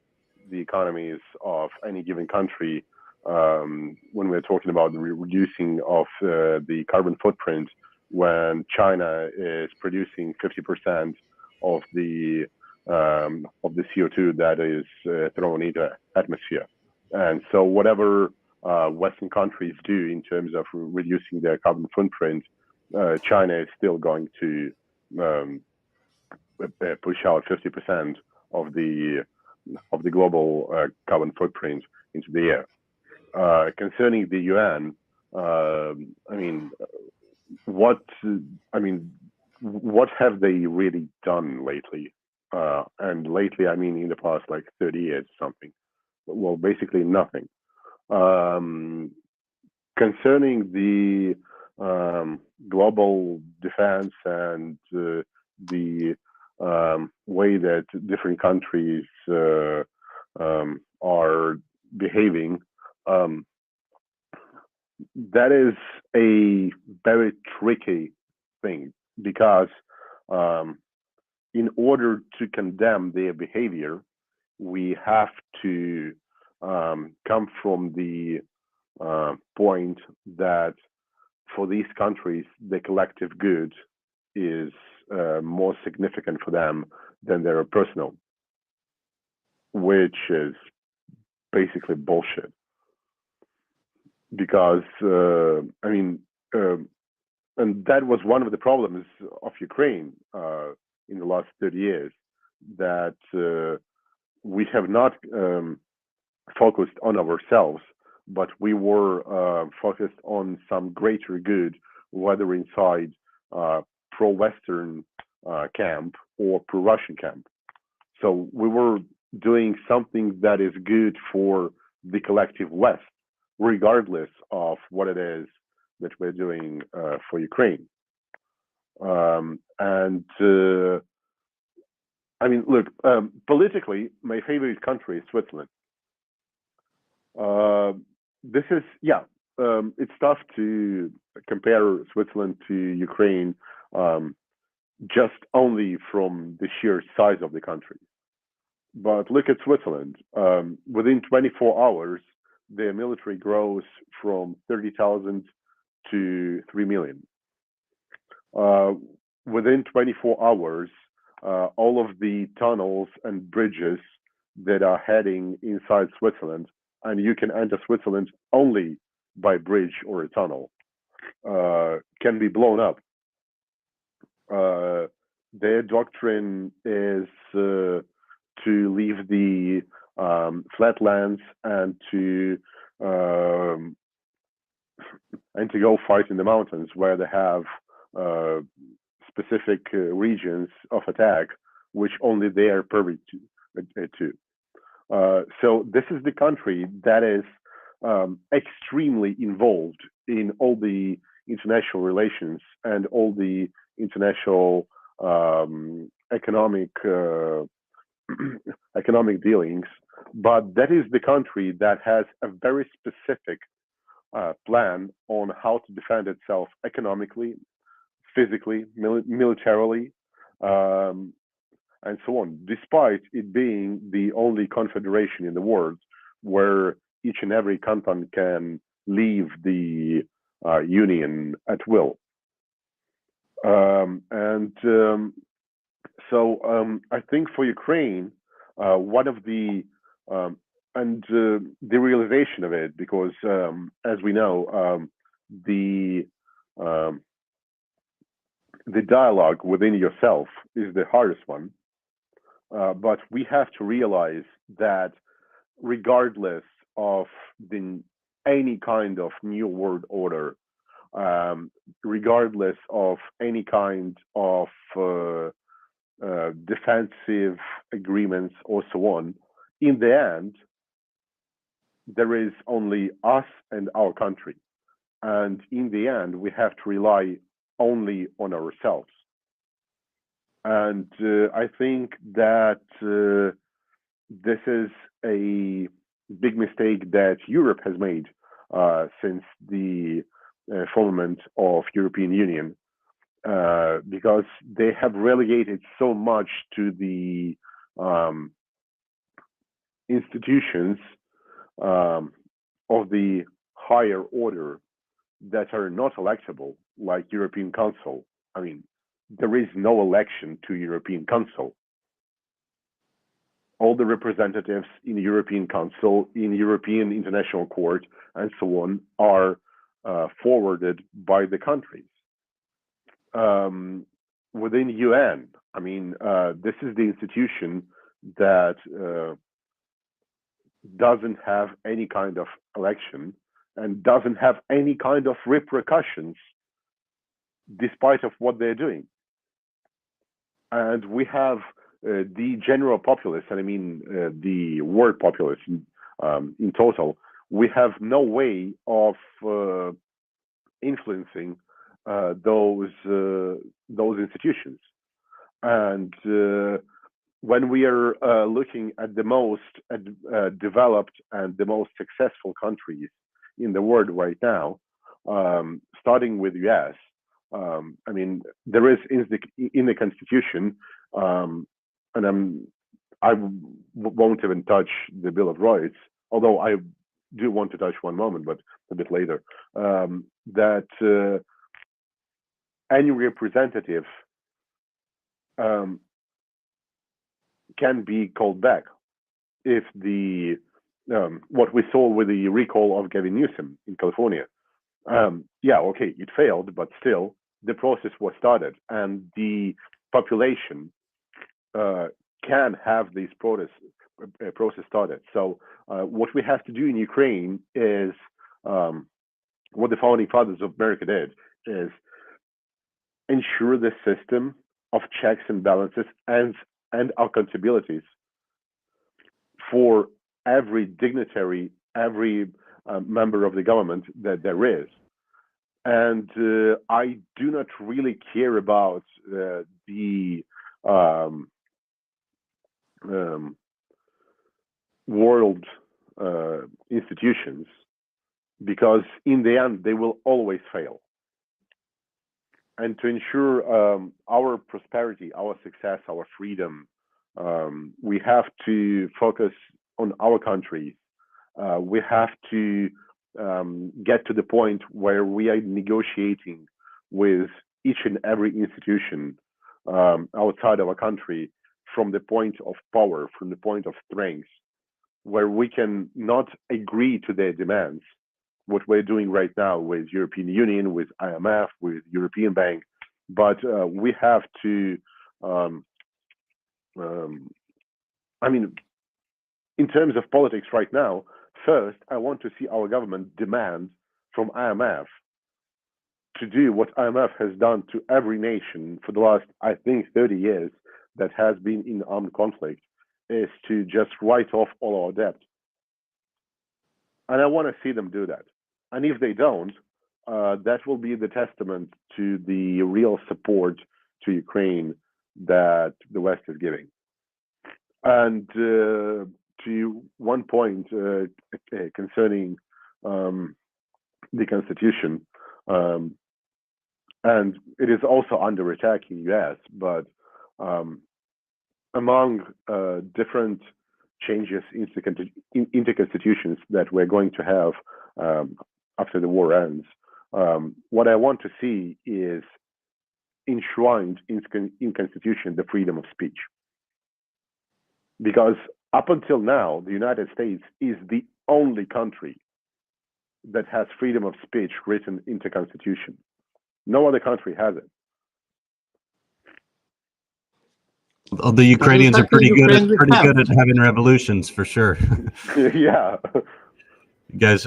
the economies of any given country when we're talking about the reducing of the carbon footprint, when China is producing 50% of the CO2 that is thrown into the atmosphere? And so whatever Western countries do in terms of reducing their carbon footprint, China is still going to push out 50% of the global carbon footprint into the air. Concerning the UN, what have they really done lately? And lately, I mean in the past like 30 years or something. Well, basically nothing. Concerning the global defense and the way that different countries are behaving, that is a very tricky thing, because in order to condemn their behavior, we have to come from the point that for these countries, the collective good is more significant for them than their personal, which is basically bullshit. Because, and that was one of the problems of Ukraine in the last 30 years, that we have not focused on ourselves, but we were focused on some greater good, whether inside pro-Western camp or pro-Russian camp. So we were doing something that is good for the collective West, regardless of what it is that we're doing for Ukraine. Politically, my favorite country is Switzerland. It's tough to compare Switzerland to Ukraine just only from the sheer size of the country. But look at Switzerland. Within 24 hours, their military grows from 30,000 to 3 million. Within 24 hours, all of the tunnels and bridges that are heading inside Switzerland, and you can enter Switzerland only by bridge or a tunnel, can be blown up. Their doctrine is to leave the flatlands and to go fight in the mountains, where they have specific regions of attack, which only they are privy to. So this is the country that is extremely involved in all the international relations and all the international economic dealings. But that is the country that has a very specific plan on how to defend itself economically, physically, militarily, and so on, despite it being the only confederation in the world where each and every canton can leave the union at will. I think for Ukraine, one of the the realization of it, because as we know, the dialogue within yourself is the hardest one. But we have to realize that regardless of any kind of new world order, regardless of any kind of defensive agreements or so on, in the end, there is only us and our country. And in the end, we have to rely only on ourselves. And I think that this is a big mistake that Europe has made since the formation of European Union, because they have relegated so much to the institutions of the higher order that are not electable, like European Council. I mean, there is no election to European Council. All the representatives in the European Council, in European International Court, and so on are forwarded by the countries. Within UN, I mean, this is the institution that doesn't have any kind of election and doesn't have any kind of repercussions despite of what they're doing. And we have the general populace, and I mean the word populace in total, we have no way of influencing those institutions. And when we are looking at the most developed and the most successful countries in the world right now, starting with US, I mean, there is in the Constitution, and I won't even touch the Bill of Rights, although I do want to touch one moment, but a bit later, that any representative can be called back if the what we saw with the recall of Gavin Newsom in California. Yeah, okay, it failed, but still the process was started, and the population can have this process started. So what we have to do in Ukraine is what the founding fathers of America did, is ensure the system of checks and balances and accountabilities for every dignitary, every member of the government that there is. And I do not really care about the world institutions, because in the end they will always fail. And to ensure our prosperity, our success, our freedom, we have to focus on our countries. We have to get to the point where we are negotiating with each and every institution outside of our country from the point of power, from the point of strength, where we can not agree to their demands, what we're doing right now with European Union, with IMF, with European Bank, but we have to, I mean, in terms of politics right now, first, I want to see our government demand from IMF to do what IMF has done to every nation for the last, I think, 30 years that has been in armed conflict, is to just write off all our debt. And I want to see them do that. And if they don't, that will be the testament to the real support to Ukraine that the West is giving. And to one point concerning the Constitution, and it is also under attack in the US, but among different changes into constitutions that we're going to have after the war ends, what I want to see is enshrined in Constitution the freedom of speech. Because up until now, the United States is the only country that has freedom of speech written into Constitution. No other country has it. Well, the Ukrainians are pretty good at having revolutions, for sure. Yeah. You guys,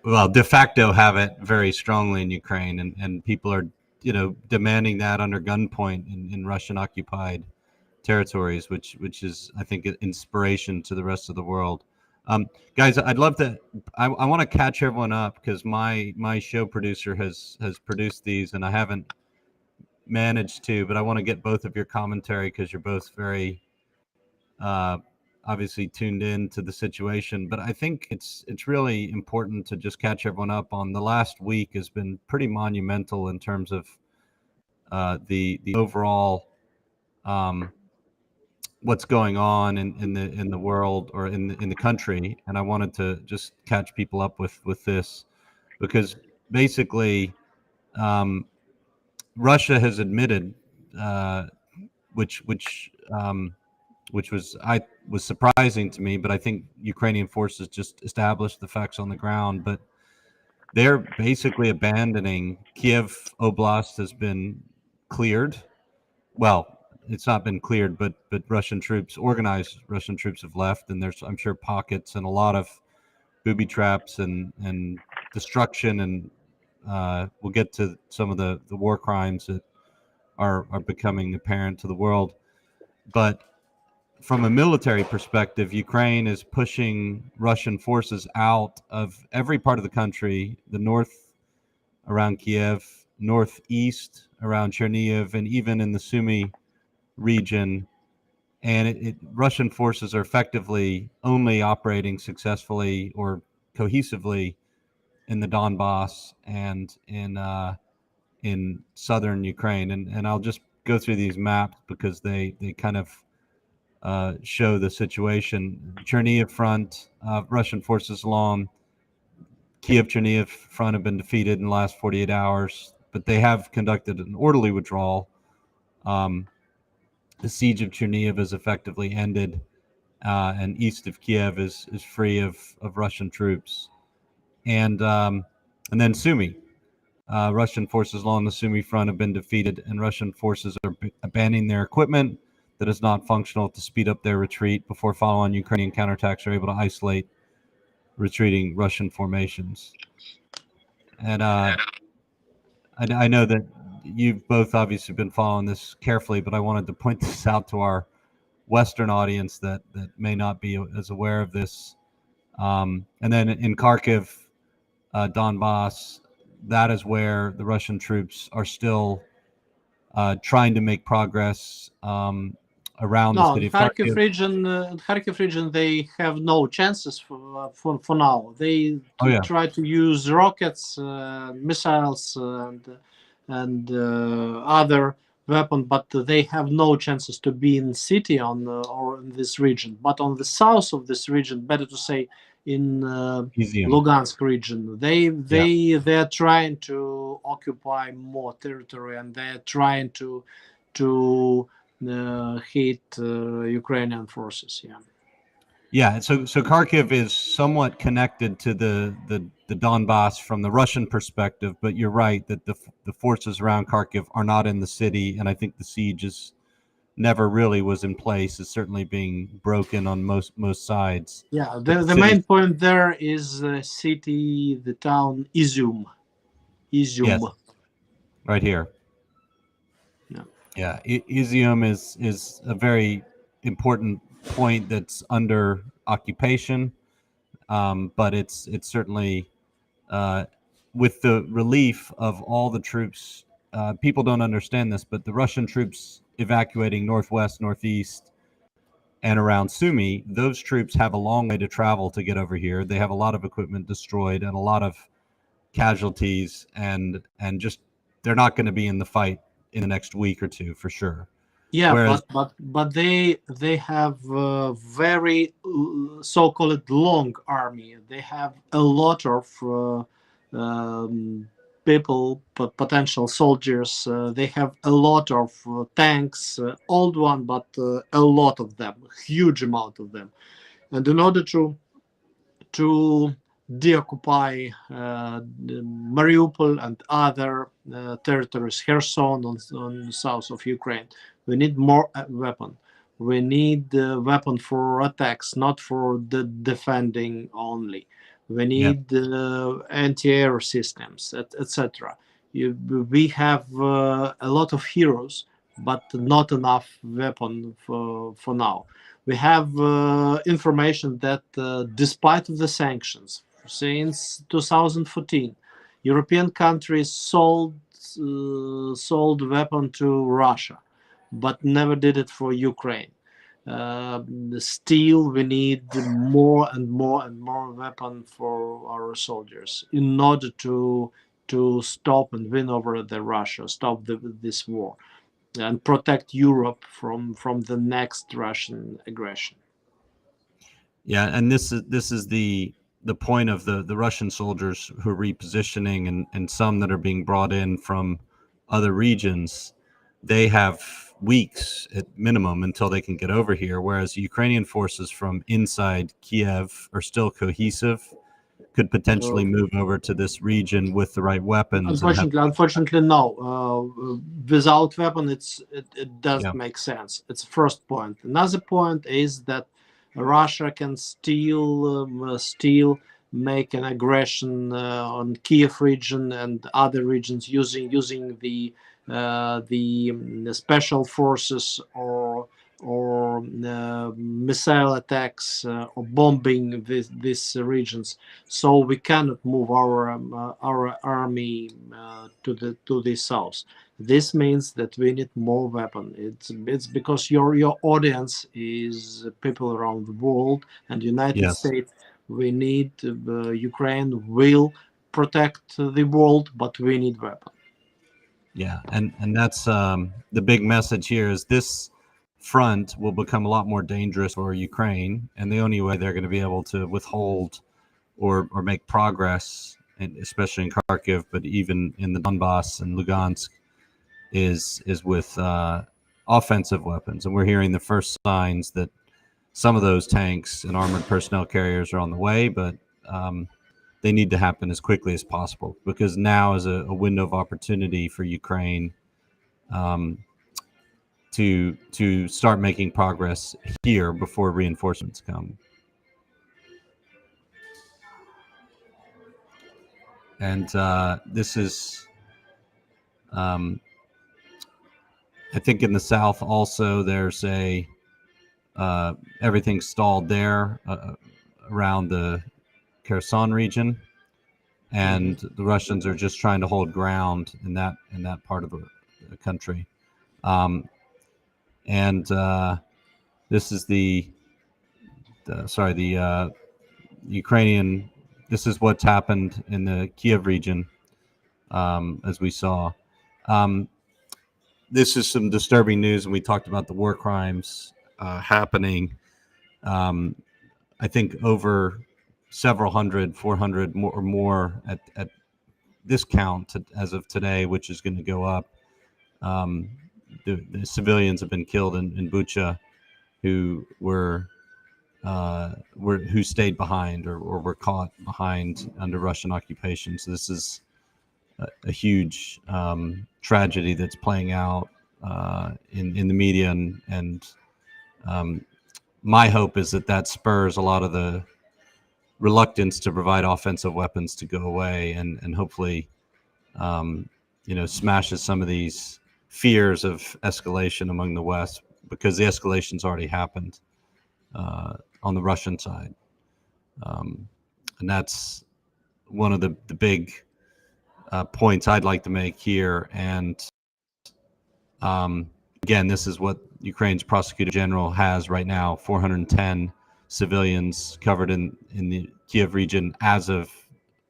well, de facto have it very strongly in Ukraine, and people are, demanding that under gunpoint in Russian occupied territories, which is, I think, an inspiration to the rest of the world. Guys, I'd love to. I want to catch everyone up because my show producer has produced these, and I haven't manage to, but I want to get both of your commentary because you're both very obviously tuned in to the situation. But I think it's really important to just catch everyone up on the last week has been pretty monumental in terms of the overall what's going on in the world or in the country. And I wanted to just catch people up with this because basically Russia has admitted, which was surprising to me, but I think Ukrainian forces just established the facts on the ground. But they're basically abandoning Kyiv Oblast has been cleared. Well, it's not been cleared, but Russian troops, organized Russian troops, have left, and there's, I'm sure, pockets and a lot of booby traps and destruction, and we'll get to some of the war crimes that are becoming apparent to the world. But from a military perspective, Ukraine is pushing Russian forces out of every part of the country, the north around Kiev, northeast around Chernihiv, and even in the Sumy region. And Russian forces are effectively only operating successfully or cohesively in the Donbass and in southern Ukraine. And I'll just go through these maps because they kind of show the situation. Chernihiv front, Russian forces along Kiev-Chernihiv front have been defeated in the last 48 hours, but they have conducted an orderly withdrawal. The siege of Chernihiv is effectively ended, and east of Kiev is free of Russian troops. And then Sumy. Russian forces along the Sumy front have been defeated, and Russian forces are abandoning their equipment that is not functional to speed up their retreat before follow-on Ukrainian counterattacks are able to isolate retreating Russian formations. And I know that you've both obviously been following this carefully, but I wanted to point this out to our Western audience that may not be as aware of this. And then in Kharkiv, Donbass, that is where the Russian troops are still trying to make progress around the city of Kharkiv Kharkiv. Kharkiv region, they have no chances for now. They yeah. try to use rockets, missiles, and other weapon, but they have no chances to be in city or in this region. But on the south of this region, better to say, in Lugansk region, they're trying to occupy more territory, and they're trying to hit Ukrainian forces. Yeah, so Kharkiv is somewhat connected to the Donbass from the Russian perspective, but you're right that the forces around Kharkiv are not in the city, and I think the siege is never really was in place. It's certainly being broken on most sides. Yeah, the main point there is the city, the town Izium. Yes, right here. Yeah, Izium is a very important point that's under occupation, but it's certainly with the relief of all the troops. People don't understand this, but the Russian troops evacuating northwest, northeast, and around Sumy, those troops have a long way to travel to get over here. They have a lot of equipment destroyed and a lot of casualties, and just they're not going to be in the fight in the next week or two for sure. Yeah, whereas, but they have a very so-called long army. They have a lot of people, potential soldiers. They have a lot of tanks, old one, but a lot of them, huge amount of them. And in order to deoccupy Mariupol and other territories, Kherson on south of Ukraine, we need more weapon. We need weapon for attacks, not for the defending only. We need anti-air systems, etc. We have a lot of heroes, but not enough weapon for now. We have information that despite of the sanctions, since 2014, European countries sold sold weapon to Russia, but never did it for Ukraine. Still, we need more and more and more weapon for our soldiers in order to stop and win over the Russia, stop this war, and protect Europe from the next Russian aggression. Yeah, and this is the point of the Russian soldiers who are repositioning, and some that are being brought in from other regions. They have weeks at minimum until they can get over here, whereas Ukrainian forces from inside Kiev are still cohesive, could potentially move over to this region with the right weapons. Unfortunately, no. Without weapon, it doesn't make sense. It's the first point. Another point is that Russia can still make an aggression on Kiev region and other regions using the special forces or missile attacks or bombing these regions. So we cannot move our army to the south. This means that we need more weapon. It's because your audience is people around the world and United States. We need Ukraine will protect the world, but we need weapon. Yeah, and that's the big message here is this front will become a lot more dangerous for Ukraine, and the only way they're going to be able to withhold or make progress, and especially in Kharkiv, but even in the Donbass and Lugansk, is with offensive weapons. And we're hearing the first signs that some of those tanks and armored personnel carriers are on the way, but they need to happen as quickly as possible, because now is a window of opportunity for Ukraine to start making progress here before reinforcements come. And this is, I think in the south also there's everything's stalled there around the Kherson region, and the Russians are just trying to hold ground in that part of the country. And this is the Ukrainian. This is what's happened in the Kyiv region, as we saw. This is some disturbing news, and we talked about the war crimes happening. I think over several hundred, 400 more, or more at this count as of today, which is going to go up. The civilians have been killed in Bucha, who who stayed behind or were caught behind under Russian occupation. So this is a huge tragedy that's playing out in the media, and my hope is that spurs a lot of the reluctance to provide offensive weapons to go away, and hopefully smashes some of these fears of escalation among the West, because the escalation's already happened on the Russian side, and that's one of the big points I'd like to make here. And again, this is what Ukraine's prosecutor general has right now: 410 civilians covered in the Kiev region as of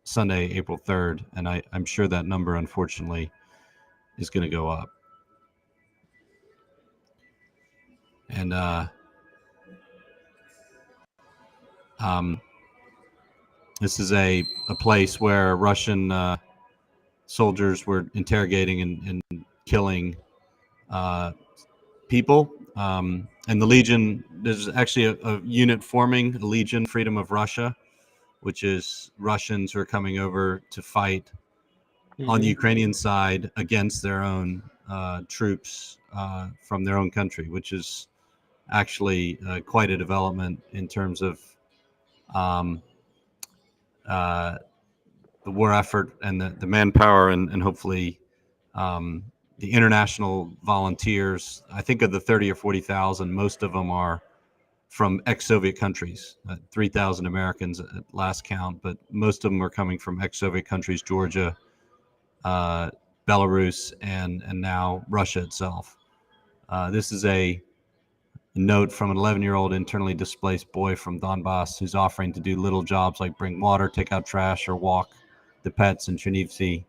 Sunday, April 3rd, and I'm sure that number, unfortunately, is going to go up. And this is a place where Russian soldiers were interrogating and killing people. And the Legion, there's actually a unit forming, the Legion Freedom of Russia, which is Russians who are coming over to fight on the Ukrainian side against their own troops from their own country, which is actually quite a development in terms of the war effort and the manpower, and hopefully the international volunteers. I think of the 30 or 40,000, most of them are from ex-Soviet countries, 3,000 Americans at last count, but most of them are coming from ex-Soviet countries: Georgia, Belarus, and now Russia itself. This is a note from an 11-year-old internally displaced boy from Donbass who's offering to do little jobs like bring water, take out trash, or walk the pets in Chernivtsi,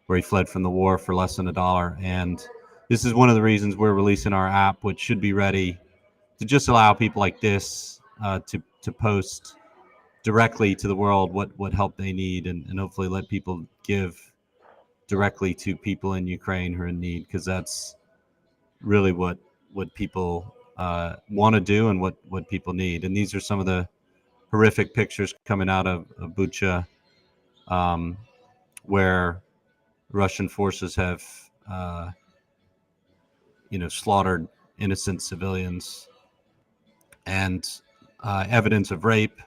where he fled from the war, for less than $1. And this is one of the reasons we're releasing our app, which should be ready to just allow people like this to post directly to the world what help they need, and hopefully let people give directly to people in Ukraine who are in need, because that's really what people want to do and what people need. And these are some of the horrific pictures coming out of Bucha, where Russian forces have slaughtered innocent civilians, and evidence of rape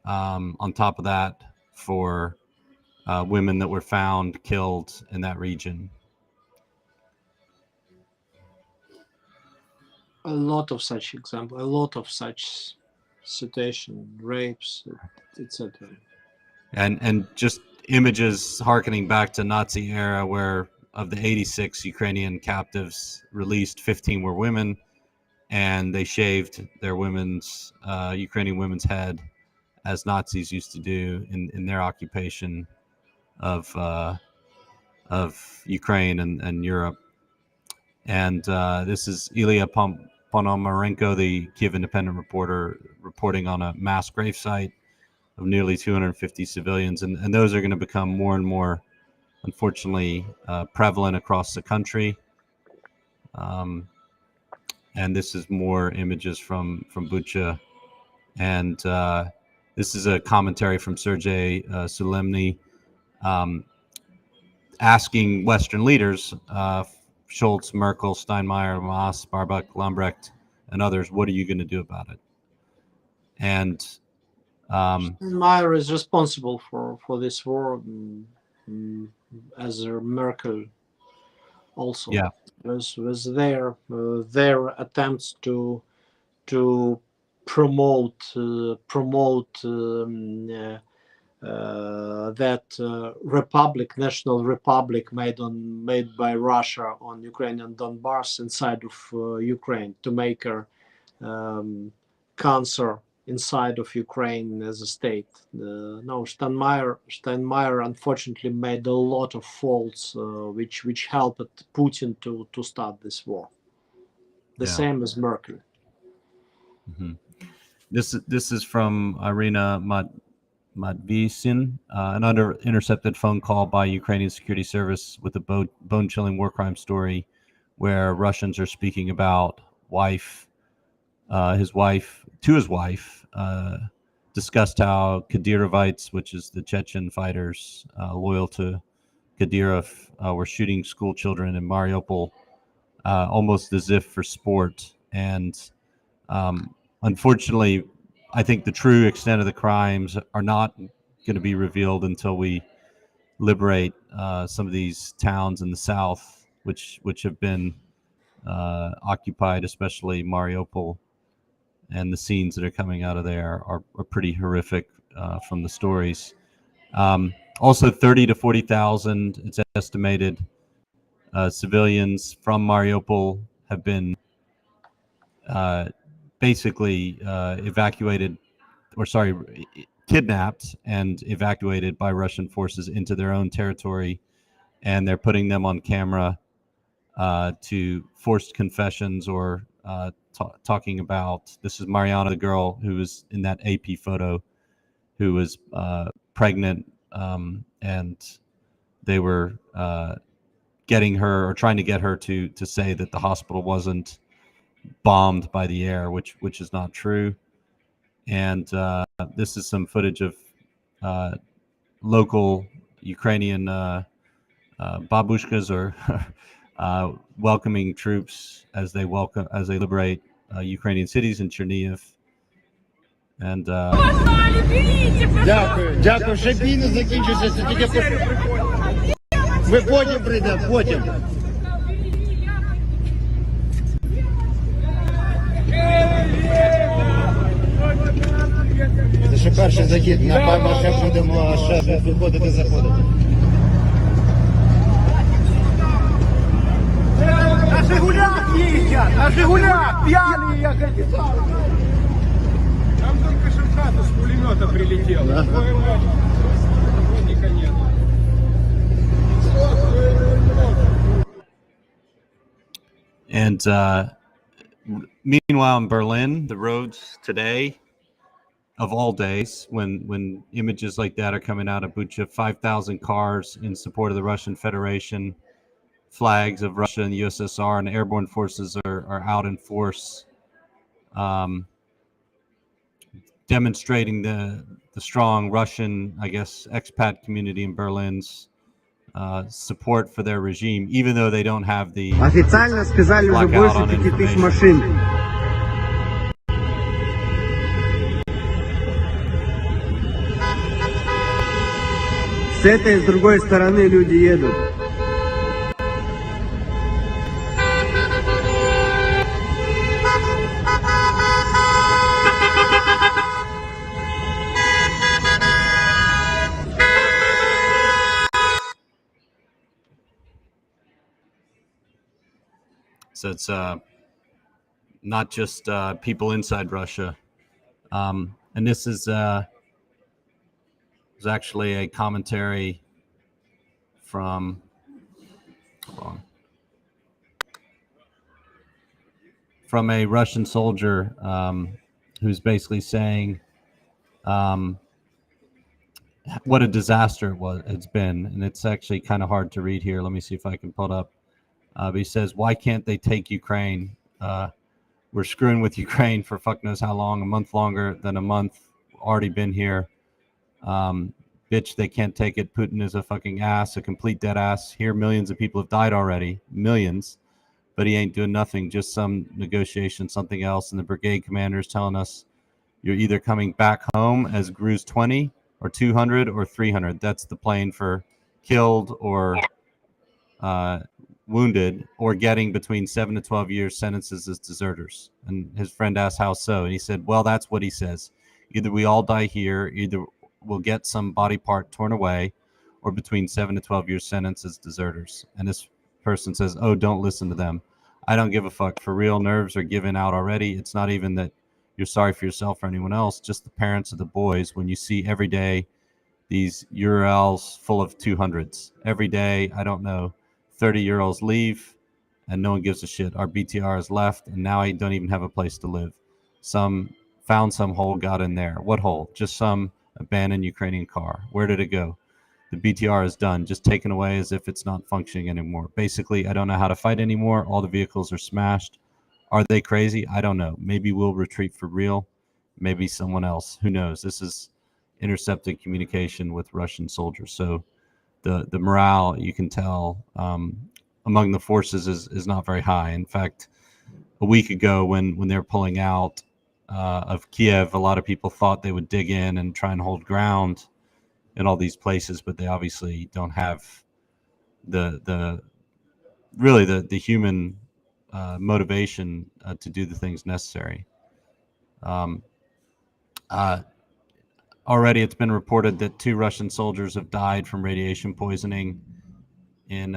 on top of that for women that were found killed in that region. A lot of such examples, a lot of such situation, rapes, etc. And just images harkening back to Nazi era, where of the 86 Ukrainian captives released, 15 were women, and they shaved their Ukrainian women's head, as Nazis used to do in their occupation of Ukraine and Europe. And this is Ilya Ponomarenko, the Kyiv Independent reporter, reporting on a mass gravesite of nearly 250 civilians. And those are going to become more and more, unfortunately, prevalent across the country. And this is more images from Bucha. And this is a commentary from Sergei Sulemny, asking Western leaders, Scholz, Merkel, Steinmeier, Maas, Baerbock, Lambrecht, and others, what are you going to do about it? And Steinmeier is responsible for this war, as Merkel also. Yeah, was their attempts to promote that national republic made by Russia on Ukrainian Donbass inside of Ukraine, to make her cancer inside of Ukraine as a state. No, Steinmeier unfortunately made a lot of faults which helped Putin to start this war. The same as Merkel. Mm-hmm. This is from Irina Madvisin, an intercepted phone call by Ukrainian security service with a bone-chilling war crime story, where Russians are speaking about his wife, discussed how Kadyrovites, which is the Chechen fighters loyal to Kadyrov, were shooting school children in Mariupol, almost as if for sport. And unfortunately, I think the true extent of the crimes are not going to be revealed until we liberate some of these towns in the south, which have been occupied, especially Mariupol. And the scenes that are coming out of there are pretty horrific from the stories. Also, 30 to 40,000, it's estimated, civilians from Mariupol have been basically kidnapped and evacuated by Russian forces into their own territory, and they're putting them on camera to forced confessions or talking about, this is Mariana, the girl who was in that AP photo, who was pregnant, and they were getting her, or trying to get her to say that the hospital wasn't bombed by the air, which is not true. And this is some footage of local Ukrainian babushkas, or welcoming troops as they liberate Ukrainian cities in Chernihiv. And Дякую, ще бій не закінчився, це тільки ми потім прийдемо, потім. Це ще перший захід, напевно, ще будемо виходити, заходити. На «Жигулях» пьяные ехали. Там только что хата с пулемета прилетела. Твою мать. Охотника нет. And meanwhile, in Berlin, the roads today, of all days, when images like that are coming out of Bucha, 5,000 cars in support of the Russian Federation, flags of Russia and the USSR, and airborne forces are out in force, demonstrating the strong Russian, I guess, expat community in Berlin's support for their regime, even though they don't have the Официально сказали уже blackout больше on 5000 information. машин. С этой и с другой стороны люди едут. So it's not just people inside Russia. And this is actually a commentary from, hold on, from a Russian soldier who's basically saying what a disaster it's been. And it's actually kind of hard to read here. Let me see if I can pull it up. But he says, why can't they take Ukraine? We're screwing with Ukraine for fuck knows how long, a month longer than a month, already been here. Bitch, they can't take it. Putin is a fucking ass, a complete dead ass. Here, millions of people have died already, millions, but he ain't doing nothing, just some negotiation, something else. And the brigade commander is telling us, you're either coming back home as Gru's 20 or 200 or 300. That's the plane for killed or wounded, or getting between 7 to 12 years sentences as deserters. And his friend asked, how so? And he said, well, that's what he says. Either we all die here, either we'll get some body part torn away, or between 7 to 12 years sentence as deserters. And this person says, oh, don't listen to them. I don't give a fuck. For real, nerves are given out already. It's not even that you're sorry for yourself or anyone else, just the parents of the boys. When you see every day these URLs full of 200s, every day, I don't know, 30-year-olds leave and no one gives a shit. Our BTR is left and now I don't even have a place to live. Some found some hole, got in there. What hole? Just some abandoned Ukrainian car. Where did it go? The BTR is done, just taken away as if it's not functioning anymore. Basically, I don't know how to fight anymore. All the vehicles are smashed. Are they crazy? I don't know. Maybe we'll retreat for real. Maybe someone else. Who knows? This is intercepted communication with Russian soldiers. So the morale, you can tell, among the forces is not very high. In fact, a week ago when they were pulling out of Kyiv, a lot of people thought they would dig in and try and hold ground in all these places, but they obviously don't have the human motivation to do the things necessary. Already, it's been reported that 2 Russian soldiers have died from radiation poisoning in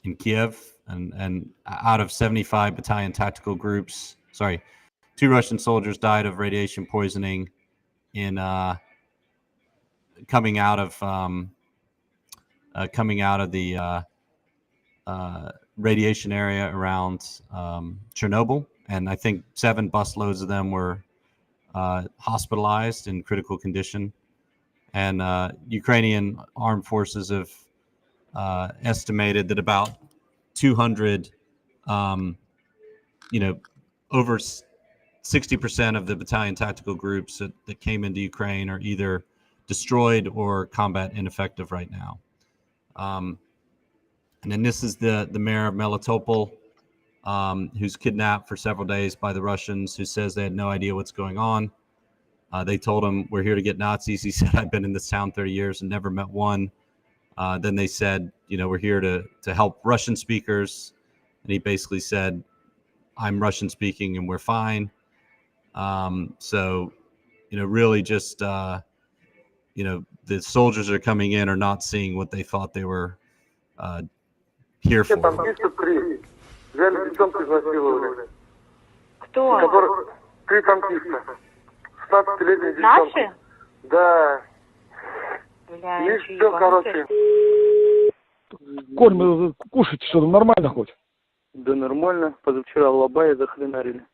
Kyiv, and out of 75 battalion tactical groups, 2 Russian soldiers died of radiation poisoning in coming out of the radiation area around Chernobyl. And I think 7 busloads of them were hospitalized in critical condition. And Ukrainian armed forces have estimated that about 200, over 60% of the battalion tactical groups that came into Ukraine are either destroyed or combat ineffective right now. And then this is the mayor of Melitopol, who's kidnapped for several days by the Russians, who says they had no idea what's going on. They told him, we're here to get Nazis. He said, I've been in this town 30 years and never met one. Then they said, we're here to help Russian speakers. And he basically said, I'm Russian speaking and we're fine. So, really just, the soldiers are coming in are not seeing what they thought they were here Все for. танкисты 3. Взяли девчонку, изнасиловали. Кто? 3 танкиста. 16-летняя девчонка. Наши? Да. Бля, И чё, все, ебанутые? короче. Коль, мы кушать что-то нормально хоть? Да нормально. Позавчера Алабая захренарили.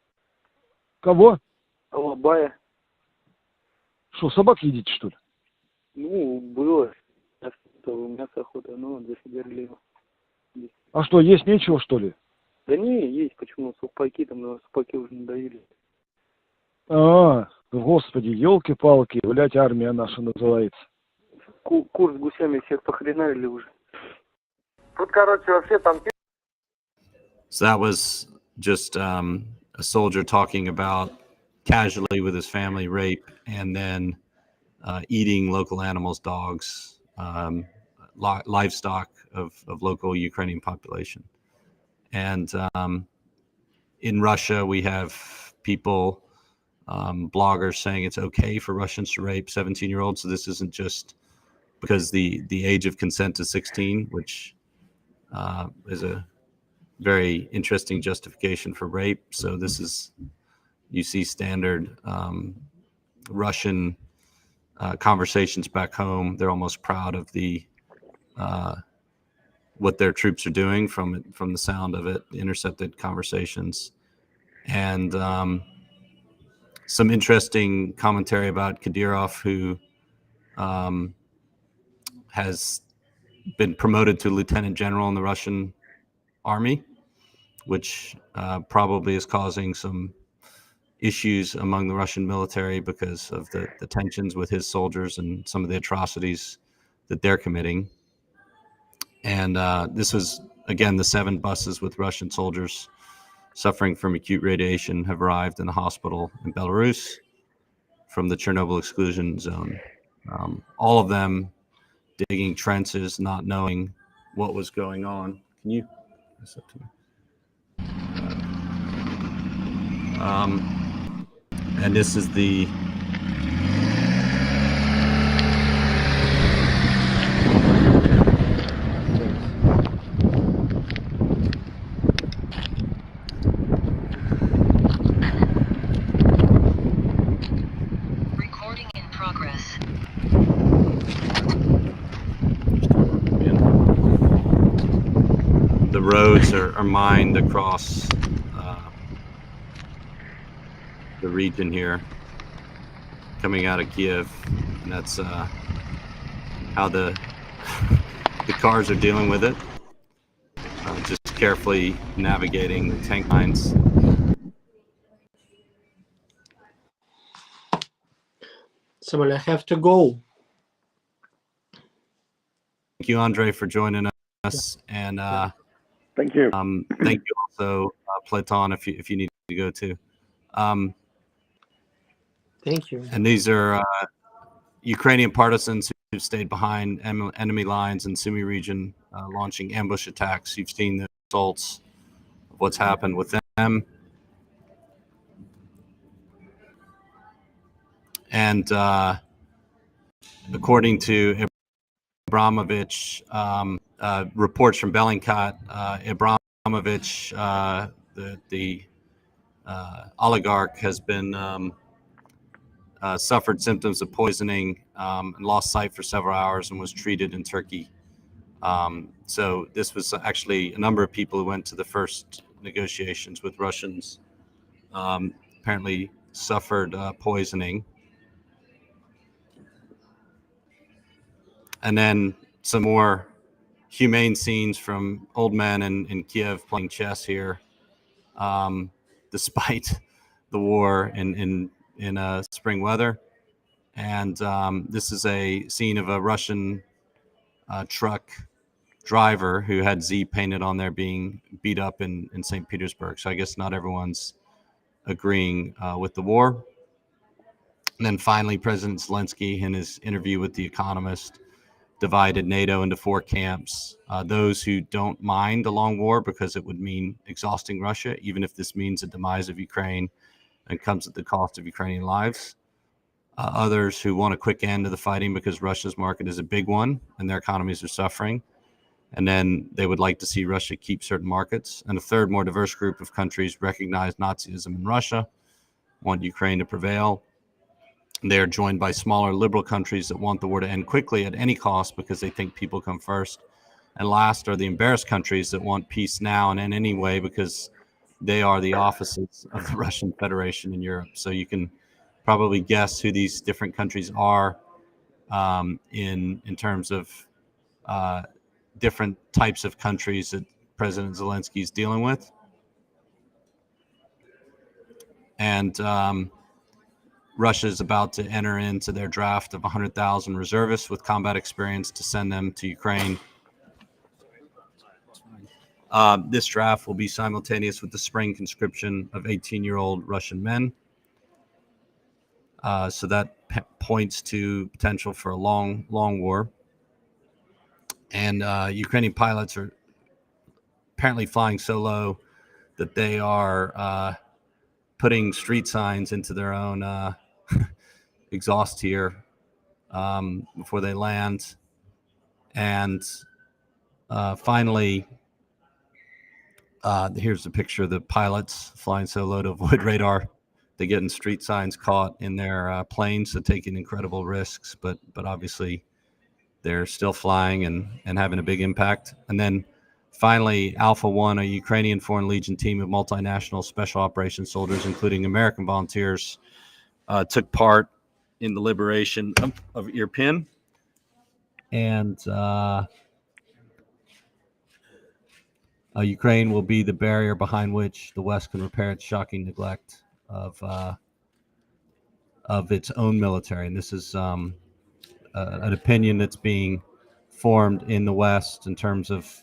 Кого? Алабая. Что, собак едите, что ли? Ну, было. Мясо охота, но засидели его. А что, есть нечего, что ли? Да не, есть почему. Сухпайки там, но сухпайки уже надоели. А, господи, елки-палки, блядь, армия наша называется. Курс с гусями всех похренарили уже. Тут, короче, вообще танкисты. So that was just a soldier talking about casually with his family rape and then eating local animals, dogs, livestock of local Ukrainian population. And in Russia, we have people, bloggers saying it's okay for Russians to rape 17-year-olds. So this isn't just because the age of consent is 16, which is a very interesting justification for rape. So this is, you see standard Russian conversations back home. They're almost proud of the what their troops are doing from the sound of it, the intercepted conversations. And some interesting commentary about Kadyrov, who has been promoted to lieutenant general in the Russian army, which probably is causing some issues among the Russian military because of the tensions with his soldiers and some of the atrocities that they're committing. And this was, again, the 7 buses with Russian soldiers suffering from acute radiation have arrived in a hospital in Belarus from the Chernobyl exclusion zone. All of them digging trenches, not knowing what was going on. Can you pass that to me? And this is the Recording in progress. the roads are mined across the region here, coming out of Kyiv, and that's how the cars are dealing with it. Just carefully navigating the tank lines. So I have to go. Thank you, Andre, for joining us, and Thank you. thank you also, Platon, if you need to go too. Thank you. And these are Ukrainian partisans who stayed behind enemy lines in Sumy region, launching ambush attacks. You've seen the results of what's happened with them. And according to Abramovich, reports from Bellingcat, Abramovich, the oligarch, has been suffered symptoms of poisoning and lost sight for several hours and was treated in Turkey. So this was actually a number of people who went to the first negotiations with Russians, apparently suffered poisoning. And then some more humane scenes from old men in Kyiv playing chess here, despite the war in spring weather. And this is a scene of a Russian truck driver who had Z painted on there being beat up in St. Petersburg. So I guess not everyone's agreeing with the war. And then finally, President Zelensky, in his interview with The Economist, divided NATO into 4 camps. Those who don't mind a long war because it would mean exhausting Russia, even if this means the demise of Ukraine and comes at the cost of Ukrainian lives. Others who want a quick end to the fighting because Russia's market is a big one and their economies are suffering. And then they would like to see Russia keep certain markets. And a third, more diverse group of countries recognize Nazism in Russia, want Ukraine to prevail. They are joined by smaller liberal countries that want the war to end quickly at any cost because they think people come first. And last are the embarrassed countries that want peace now and in any way because they are the offices of the Russian Federation in Europe. So you can probably guess who these different countries are in terms of different types of countries that President Zelensky is dealing with. And Russia is about to enter into their draft of 100,000 reservists with combat experience to send them to Ukraine. This draft will be simultaneous with the spring conscription of 18-year-old Russian men. So that points to potential for a long war. And Ukrainian pilots are apparently flying so low that they are putting street signs into their own exhaust here before they land. And finally, here's a picture of the pilots flying so low to avoid radar. They get in street signs caught in their planes, so taking incredible risks, but obviously they're still flying and having a big impact. And then finally, Alpha One, a Ukrainian Foreign Legion team of multinational special operations soldiers, including American volunteers, took part in the liberation of Irpin. And Ukraine will be the barrier behind which the West can repair its shocking neglect of its own military. And this is an opinion that's being formed in the West in terms of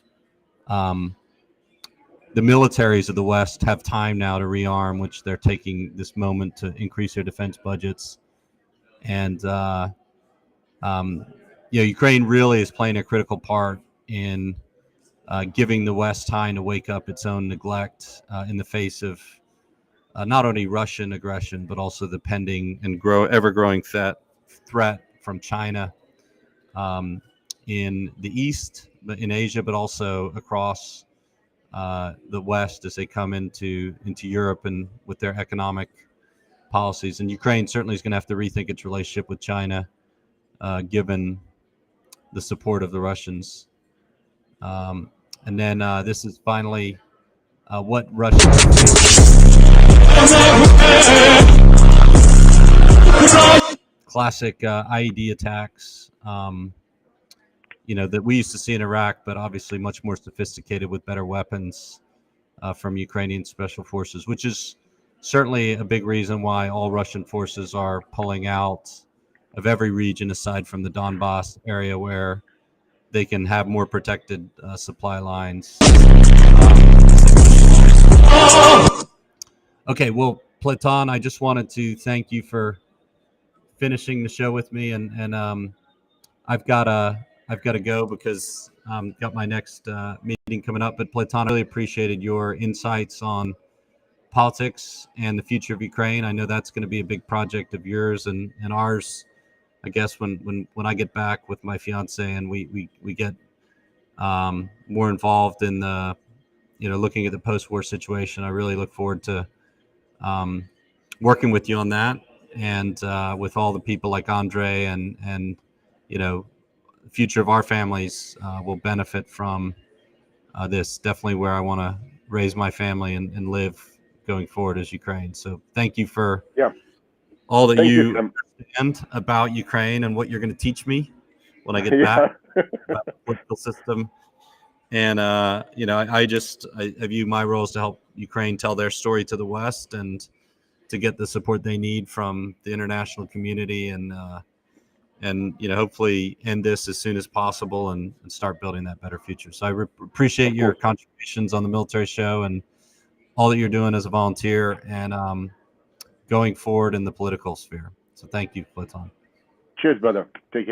the militaries of the West have time now to rearm, which they're taking this moment to increase their defense budgets. And Ukraine really is playing a critical part in giving the West time to wake up its own neglect in the face of not only Russian aggression, but also the pending and ever-growing threat from China in the East, but in Asia, but also across the West as they come into Europe and with their economic policies. And Ukraine certainly is going to have to rethink its relationship with China, given the support of the Russians. And then this is finally what Russia classic IED attacks, that we used to see in Iraq, but obviously much more sophisticated with better weapons from Ukrainian special forces, which is certainly a big reason why all Russian forces are pulling out of every region aside from the Donbass area where they can have more protected supply lines. Okay, well, Platon, I just wanted to thank you for finishing the show with me, and I've got to go because got my next meeting coming up. But Platon, I really appreciated your insights on politics and the future of Ukraine. I know that's going to be a big project of yours and ours. I guess when I get back with my fiance and we get more involved in the looking at the post-war situation, I really look forward to working with you on that, and with all the people like Andre and the future of our families will benefit from this. Definitely where I want to raise my family and live going forward is Ukraine. So thank you for all that you understand about Ukraine and what you're going to teach me when I get back about the political system. And I view my role as to help Ukraine tell their story to the West and to get the support they need from the international community and hopefully end this as soon as possible and start building that better future. So I appreciate your contributions on the military show and all that you're doing as a volunteer and going forward in the political sphere. So thank you, Platon. Cheers, brother. Take care.